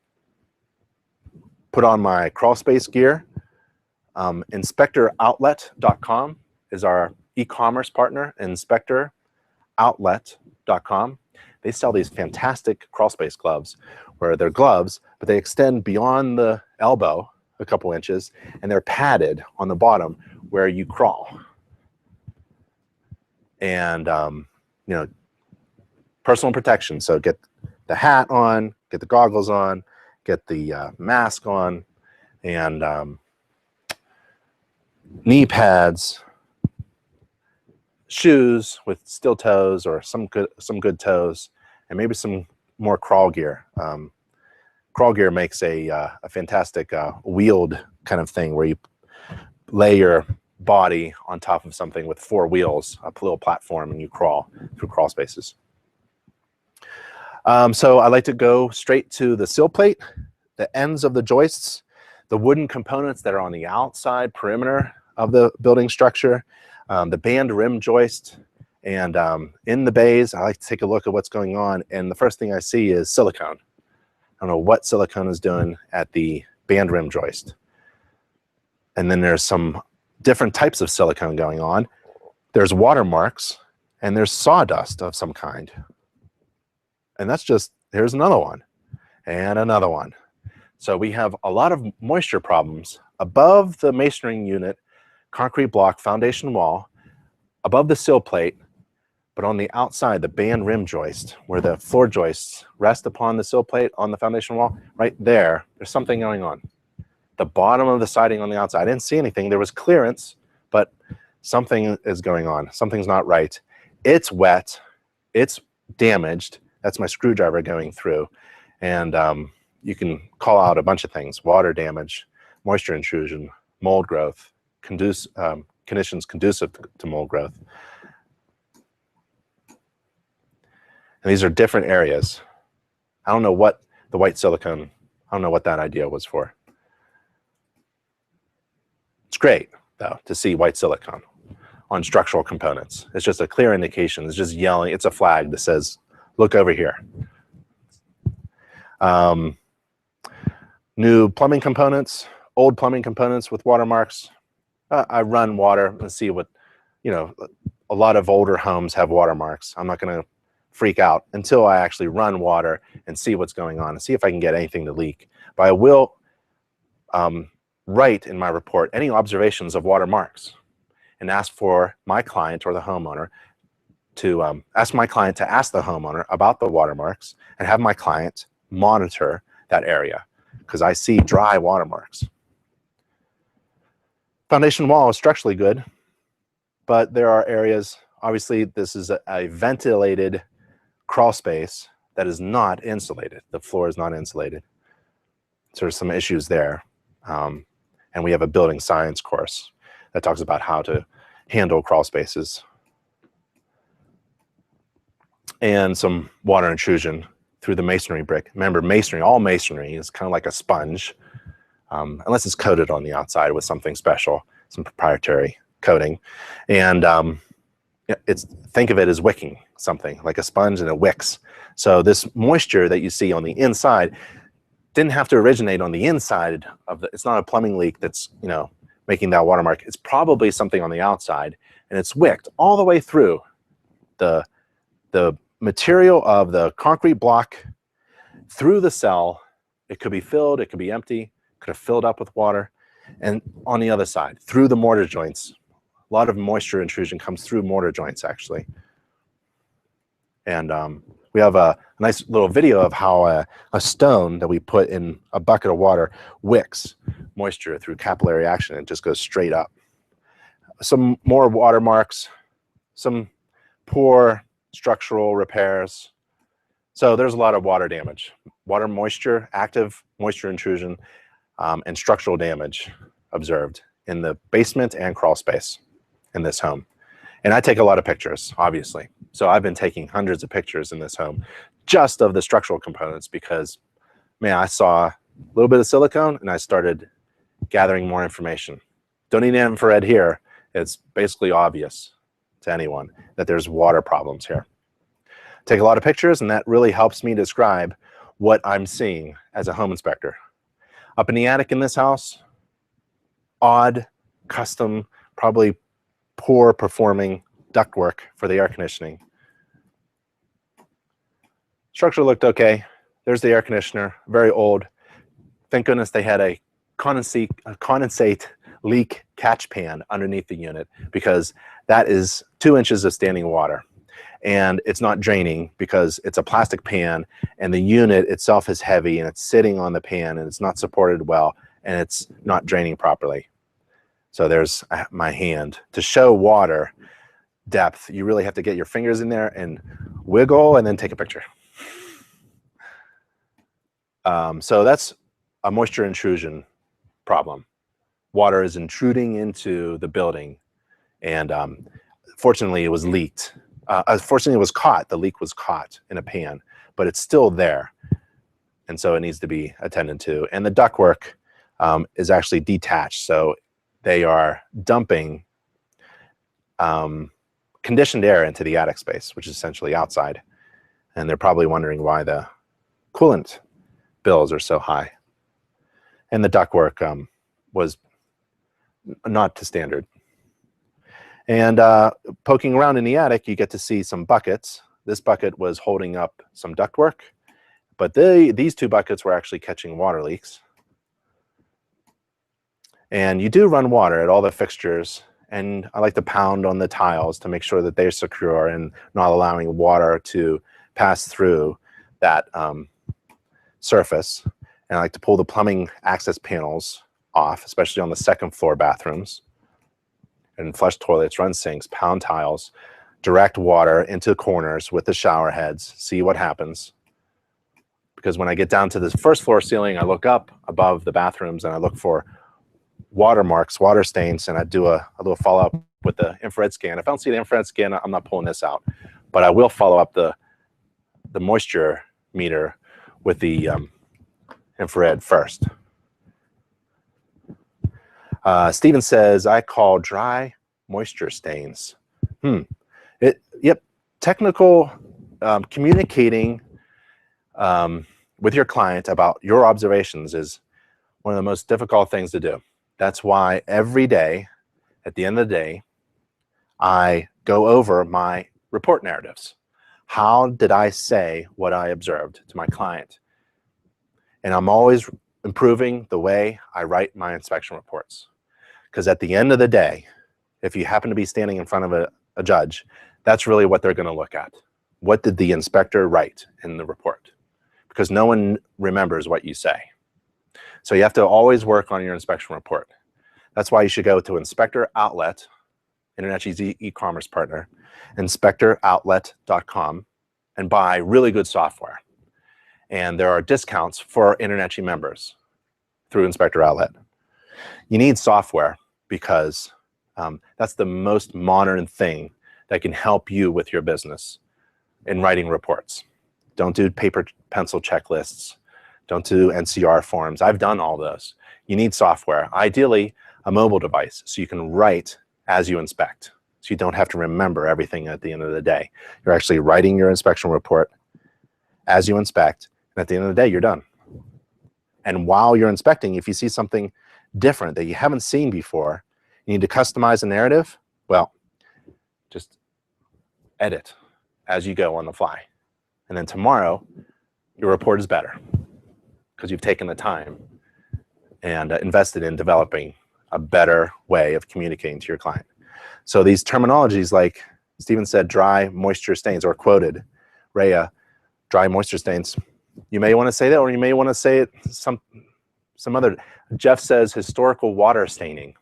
put on my crawl space gear. InspectorOutlet.com is our e-commerce partner, InspectorOutlet.com. They sell these fantastic crawl space gloves where they're gloves, but they extend beyond the elbow a couple inches, and they're padded on the bottom where you crawl. And, personal protection. So get the hat on, get the goggles on, get the mask on, and knee pads, shoes with steel toes or some good toes, and maybe some more crawl gear. Crawl gear makes a fantastic wheeled kind of thing where you lay your body on top of something with 4 wheels, a little platform, and you crawl through crawl spaces. So I like to go straight to the sill plate, the ends of the joists, the wooden components that are on the outside perimeter of the building structure, the band rim joist, and in the bays, I like to take a look at what's going on, and the first thing I see is silicone. I don't know what silicone is doing at the band rim joist. And then there's some different types of silicone going on. There's watermarks, and there's sawdust of some kind. And that's just, here's another one, and another one. So we have a lot of moisture problems above the masonry unit, concrete block, foundation wall, above the sill plate, but on the outside, the band rim joist, where the floor joists rest upon the sill plate on the foundation wall, right there, there's something going on. The bottom of the siding on the outside, I didn't see anything. There was clearance, but something is going on. Something's not right. It's wet. It's damaged. That's my screwdriver going through. And you can call out a bunch of things: water damage, moisture intrusion, mold growth, conditions conducive to mold growth. And these are different areas. I don't know what the white silicone, I don't know what that idea was for. It's great, though, to see white silicone on structural components. It's just a clear indication. It's just yelling. It's a flag that says, look over here. New plumbing components, old plumbing components with watermarks. I run water and see what, you know, a lot of older homes have watermarks. I'm not going to freak out until I actually run water and see what's going on and see if I can get anything to leak. But I will write in my report any observations of watermarks and ask for my client or the homeowner to ask my client to ask the homeowner about the watermarks and have my client monitor that area, because I see dry watermarks. Foundation wall is structurally good, but there are areas, obviously this is a ventilated crawl space that is not insulated. The floor is not insulated. So there's some issues there. And we have a building science course that talks about how to handle crawl spaces. And some water intrusion through the masonry brick. Remember, masonry, all masonry is kind of like a sponge, unless it's coated on the outside with something special, some proprietary coating. And think of it as wicking something, like a sponge, and it wicks. So this moisture that you see on the inside didn't have to originate on the inside of the, it's not a plumbing leak that's, you know, making that watermark. It's probably something on the outside, and it's wicked all the way through the material of the concrete block through the cell. It could be filled, it could be empty, could have filled up with water, and on the other side, through the mortar joints. A lot of moisture intrusion comes through mortar joints, actually. And we have a nice little video of how a stone that we put in a bucket of water wicks moisture through capillary action. It just goes straight up. Some more watermarks, some poor structural repairs. So there's a lot of water damage, water moisture, active moisture intrusion, and structural damage observed in the basement and crawl space in this home. And I take a lot of pictures, obviously. So I've been taking hundreds of pictures in this home just of the structural components because, man, I saw a little bit of silicone and I started gathering more information. Don't need infrared here. It's basically obvious to anyone that there's water problems here. Take a lot of pictures, and that really helps me describe what I'm seeing as a home inspector. Up in the attic in this house, odd, custom, probably poor performing ductwork for the air conditioning. Structure looked okay. There's the air conditioner, very old. Thank goodness they had a condensate leak catch pan underneath the unit, because that is 2 inches of standing water. And it's not draining because it's a plastic pan, and the unit itself is heavy, and it's sitting on the pan, and it's not supported well, and it's not draining properly. So there's my hand. To show water depth, you really have to get your fingers in there and wiggle and then take a picture. So that's a moisture intrusion problem. water is intruding into the building, and fortunately it was leaked. Fortunately it was caught, the leak was caught in a pan, but it's still there. And so it needs to be attended to. And the ductwork is actually detached. So they are dumping conditioned air into the attic space, which is essentially outside. And they're probably wondering why the coolant bills are so high. And the ductwork was not to standard. And poking around in the attic, you get to see some buckets. This bucket was holding up some ductwork, but these two buckets were actually catching water leaks. And you do run water at all the fixtures, and I like to pound on the tiles to make sure that they're secure and not allowing water to pass through that surface. And I like to pull the plumbing access panels off, especially on the second floor bathrooms. And flush toilets, run sinks, pound tiles, direct water into corners with the shower heads, see what happens. Because when I get down to the first floor ceiling, I look up above the bathrooms and I look for water marks, water stains, and I do a little follow-up with the infrared scan. If I don't see the infrared scan, I'm not pulling this out. But I will follow up the moisture meter with the infrared first. Steven says, I call dry moisture stains. Yep, technical communicating with your client about your observations is one of the most difficult things to do. That's why every day, at the end of the day, I go over my report narratives. How did I say what I observed to my client? And I'm always improving the way I write my inspection reports. Because at the end of the day, if you happen to be standing in front of a judge, that's really what they're going to look at. What did the inspector write in the report? Because no one remembers what you say. So you have to always work on your inspection report. That's why you should go to Inspector Outlet, InterNACHI's e-commerce partner, inspectoroutlet.com, and buy really good software. And there are discounts for InterNACHI members through Inspector Outlet. You need software because that's the most modern thing that can help you with your business in writing reports. Don't do paper pencil checklists. Don't do NCR forms. I've done all those. You need software, ideally a mobile device, so you can write as you inspect. So you don't have to remember everything at the end of the day. You're actually writing your inspection report as you inspect, and at the end of the day, you're done. And while you're inspecting, if you see something different that you haven't seen before, you need to customize a narrative, well, just edit as you go on the fly. And then tomorrow, your report is better because you've taken the time and invested in developing a better way of communicating to your client. So these terminologies, like Steven said, dry moisture stains, or quoted Rhea, dry moisture stains. You may want to say that, or you may want to say it some other. Jeff says historical water staining.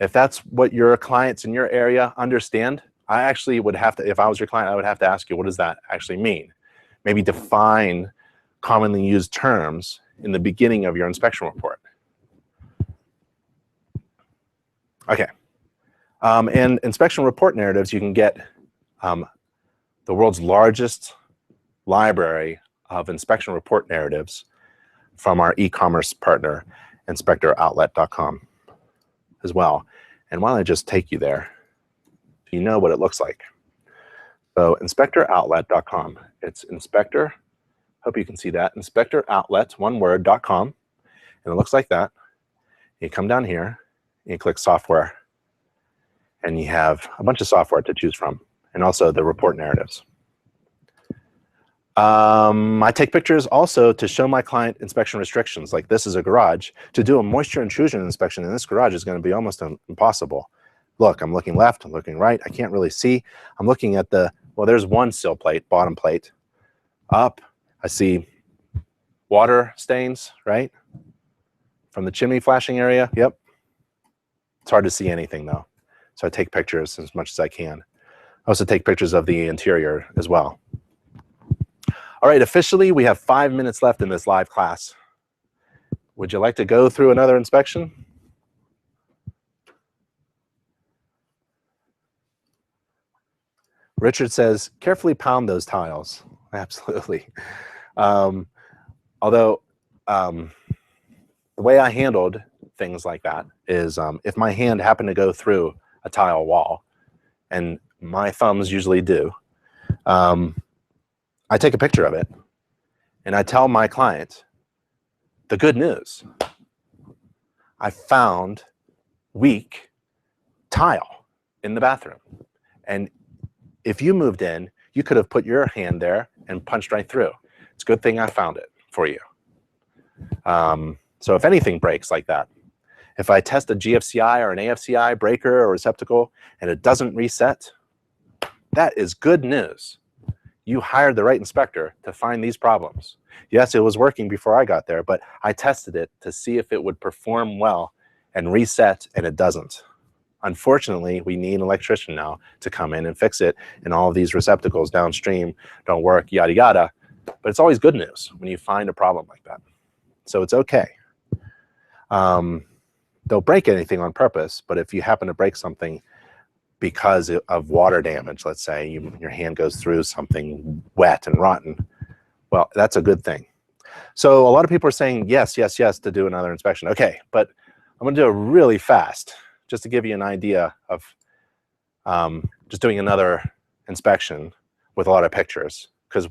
If that's what your clients in your area understand, I actually would have to, if I was your client, I would have to ask you, what does that actually mean? Maybe define commonly used terms in the beginning of your inspection report. Okay. And inspection report narratives, you can get the world's largest library of inspection report narratives from our e-commerce partner, inspectoroutlet.com as well. And why don't I just take you there? You know what it looks like. So inspectoroutlet.com, it's inspector, hope you can see that, inspectoroutlet, one word, .com, and it looks like that. You come down here, you click software, and you have a bunch of software to choose from, and also the report narratives. I take pictures also to show my client inspection restrictions. Like this is a garage. To do a moisture intrusion inspection in this garage is going to be almost impossible. Look, I'm looking left, I'm looking right. I can't really see. I'm looking at the, well, there's one sill plate, bottom plate. Up, I see water stains, right? From the chimney flashing area, yep. It's hard to see anything though. So I take pictures as much as I can. I also take pictures of the interior as well. All right, officially, we have 5 minutes left in this live class. Would you like to go through another inspection? Richard says, carefully pound those tiles. Absolutely. Although the way I handled things like that is if my hand happened to go through a tile wall, and my thumbs usually do, I take a picture of it and I tell my client the good news. I found weak tile in the bathroom. And if you moved in, you could have put your hand there and punched right through. It's a good thing I found it for you. So if anything breaks like that, if I test a GFCI or an AFCI breaker or receptacle and it doesn't reset, that is good news. You hired the right inspector to find these problems. Yes, it was working before I got there, but I tested it to see if it would perform well and reset, and it doesn't. Unfortunately, we need an electrician now to come in and fix it, and all of these receptacles downstream don't work, yada, yada. But it's always good news when you find a problem like that. So it's okay. Don't break anything on purpose, but if you happen to break something because of water damage, let's say your hand goes through something wet and rotten, well, that's a good thing. So a lot of people are saying yes, yes, yes to do another inspection. Okay, but I'm going to do it really fast just to give you an idea of just doing another inspection with a lot of pictures, because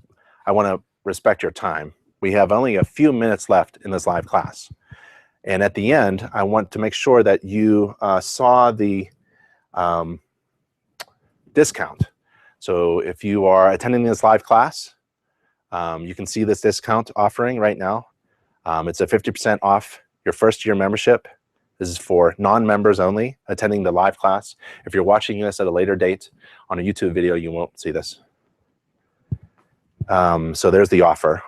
I want to respect your time. We have only a few minutes left in this live class. And at the end, I want to make sure that you saw the discount. So if you are attending this live class, you can see this discount offering right now. It's a 50% off your first year membership. This is for non-members only attending the live class. If you're watching this at a later date on a YouTube video, you won't see this. So there's the offer.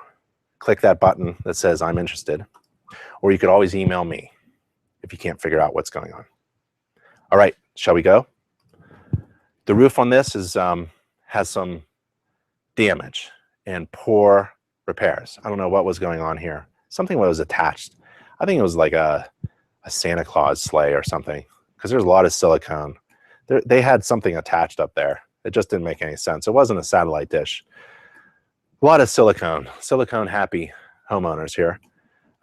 Click that button that says I'm interested. Or you could always email me if you can't figure out what's going on. All right, shall we go? The roof on this is has some damage and poor repairs. I don't know what was going on here. Something was attached. I think it was like a Santa Claus sleigh or something, because there's a lot of silicone. They had something attached up there. It just didn't make any sense. It wasn't a satellite dish. A lot of silicone happy homeowners here.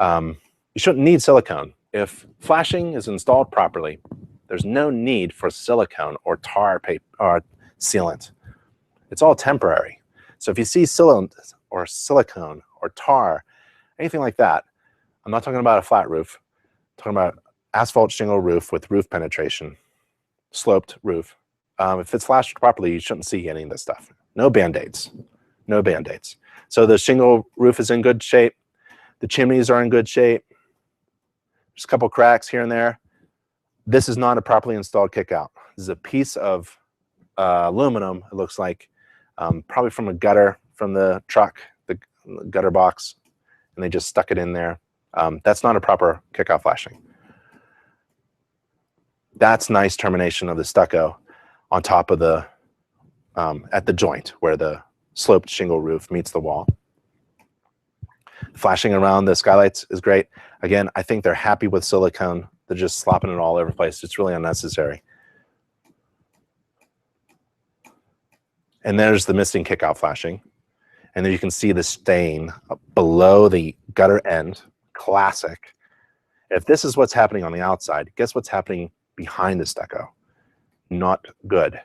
You shouldn't need silicone. If flashing is installed properly, there's no need for silicone or tar paper or sealant. It's all temporary. So if you see silicone or tar, anything like that, I'm not talking about a flat roof. I'm talking about asphalt shingle roof with roof penetration, sloped roof. If it's flashed properly, you shouldn't see any of this stuff. No Band-Aids. No Band-Aids. So the shingle roof is in good shape. The chimneys are in good shape. There's a couple cracks here and there. This is not a properly installed kickout. This is a piece of aluminum, it looks like, probably from a gutter from the truck, the gutter box, and they just stuck it in there. That's not a proper kickout flashing. That's nice termination of the stucco on top of the, at the joint where the sloped shingle roof meets the wall. Flashing around the skylights is great. Again, I think they're happy with silicone. They're just slopping it all over the place. It's really unnecessary. And there's the missing kickout flashing. And then you can see the stain below the gutter end. Classic. If this is what's happening on the outside, guess what's happening behind the stucco? Not good.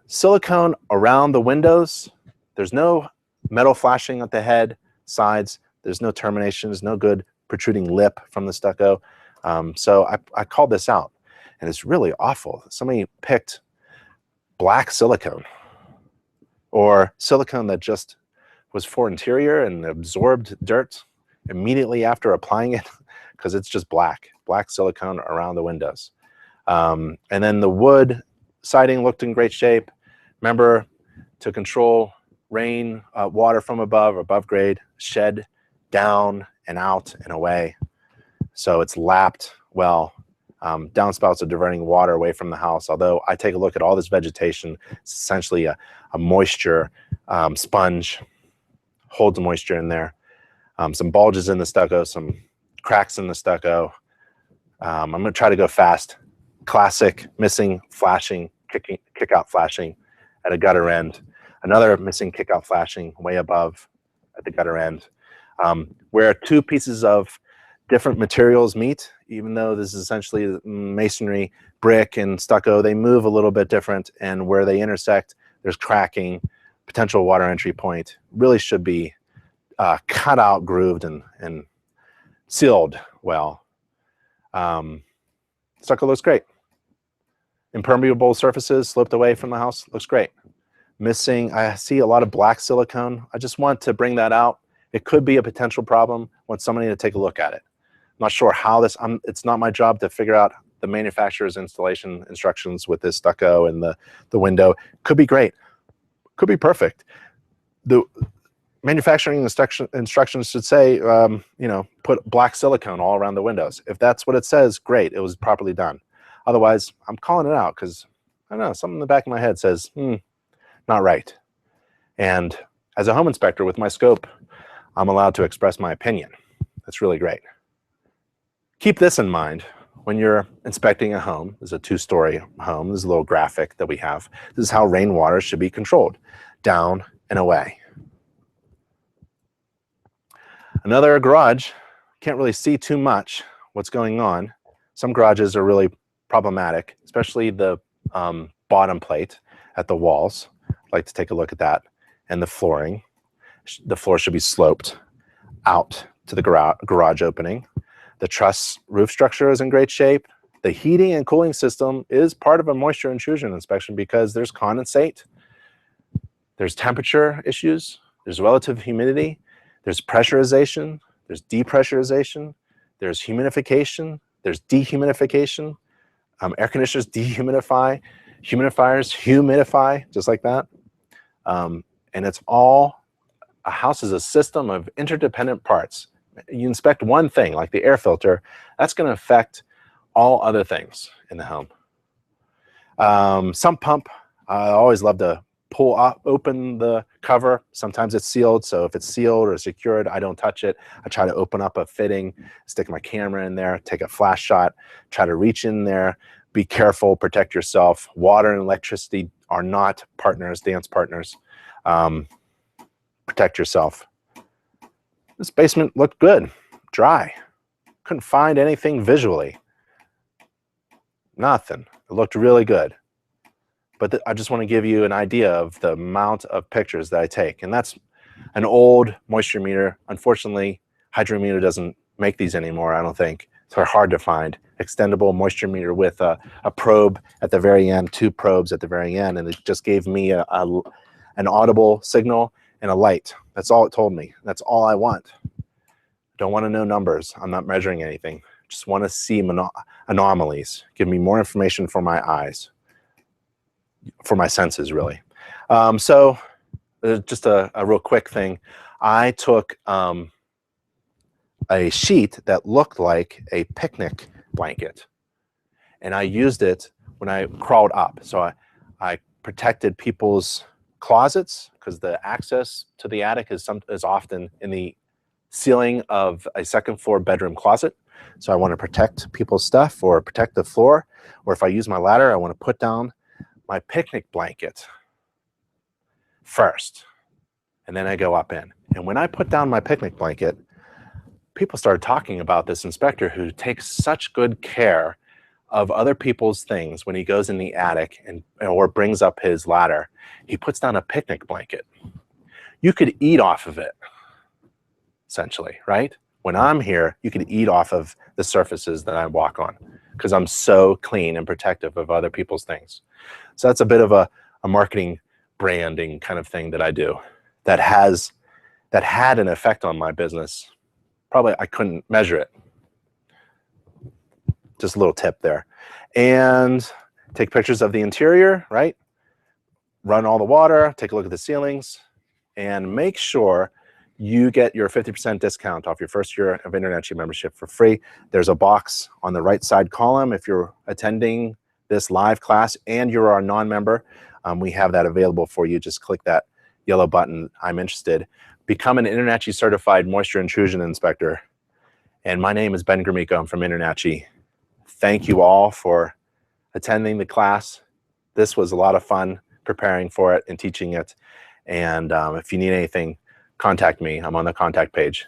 Silicone around the windows. There's no metal flashing at the head, sides. There's no terminations, no good protruding lip from the stucco. So I called this out, and it's really awful. Somebody picked black silicone or silicone that just was for interior and absorbed dirt immediately after applying it, because it's just black silicone around the windows. And then the wood siding looked in great shape. Remember, to control rain, water from above grade, shed down and out and away. So it's lapped well. Downspouts are diverting water away from the house. Although I take a look at all this vegetation, it's essentially a moisture sponge, holds moisture in there. Some bulges in the stucco, some cracks in the stucco. I'm going to try to go fast. Classic missing flashing, kick out flashing at a gutter end, another missing kickout flashing way above at the gutter end. Where two pieces of different materials meet, even though this is essentially masonry, brick, and stucco, they move a little bit different, and where they intersect, there's cracking, potential water entry point. Really should be cut out, grooved, and sealed well. Stucco looks great. Impermeable surfaces sloped away from the house, looks great. Missing, I see a lot of black silicone. I just want to bring that out. It could be a potential problem. Want somebody to take a look at it. I'm not sure how this, it's not my job to figure out the manufacturer's installation instructions with this stucco and the window. Could be great, could be perfect. The manufacturing instructions should say, you know, put black silicone all around the windows. If that's what it says, great, it was properly done. Otherwise, I'm calling it out because, I don't know, something in the back of my head says, not right. And as a home inspector with my scope, I'm allowed to express my opinion. That's really great. Keep this in mind when you're inspecting a home. This is a 2-story home. This is a little graphic that we have. This is how rainwater should be controlled, down and away. Another garage, can't really see too much what's going on. Some garages are really problematic, especially the bottom plate at the walls. I'd like to take a look at that. And the flooring. The floor should be sloped out to the garage opening. The truss roof structure is in great shape. The heating and cooling system is part of a moisture intrusion inspection because there's condensate, there's temperature issues, there's relative humidity, there's pressurization, there's depressurization, there's humidification, there's dehumidification. Air conditioners dehumidify, humidifiers humidify, just like that. And it's all, a house is a system of interdependent parts. You inspect one thing, like the air filter, that's going to affect all other things in the home. Sump pump, I always love to pull up, open the cover. Sometimes it's sealed, so if it's sealed or secured, I don't touch it. I try to open up a fitting, stick my camera in there, take a flash shot, try to reach in there. Be careful, protect yourself. Water and electricity are not partners, dance partners. Protect yourself. This basement looked good, dry. Couldn't find anything visually. Nothing. It looked really good. But I just want to give you an idea of the amount of pictures that I take. And that's an old moisture meter. Unfortunately, hydrometer doesn't make these anymore, I don't think. So they're hard to find. Extendable moisture meter with a probe at the very end, 2 probes at the very end. And it just gave me an audible signal and a light. That's all it told me. That's all I want. Don't want to know numbers. I'm not measuring anything. Just want to see anomalies. Give me more information for my eyes, for my senses, really. So just a real quick thing. I took a sheet that looked like a picnic blanket, and I used it when I crawled up. So I protected people's closets because the access to the attic is often in the ceiling of a 2nd floor bedroom closet. So I want to protect people's stuff or protect the floor, or if I use my ladder, I want to put down my picnic blanket first, and then I go up in. And when I put down my picnic blanket, people started talking about this inspector who takes such good care of other people's things. When he goes in the attic or brings up his ladder, he puts down a picnic blanket. You could eat off of it, essentially, right? When I'm here, you could eat off of the surfaces that I walk on because I'm so clean and protective of other people's things. So that's a bit of a marketing branding kind of thing that I do that had an effect on my business. Probably I couldn't measure it. Just a little tip there. And take pictures of the interior, right? Run all the water, take a look at the ceilings, and make sure you get your 50% discount off your first year of InterNACHI membership for free. There's a box on the right side column if you're attending this live class and you're our non-member. We have that available for you. Just click that yellow button, I'm interested. Become an InterNACHI certified moisture intrusion inspector. And my name is Ben Gromicko. I'm from InterNACHI. Thank you all for attending the class. This was a lot of fun. preparing for it and teaching it. And if you need anything, contact me. I'm on the contact page.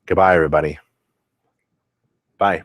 Goodbye, everybody. Bye.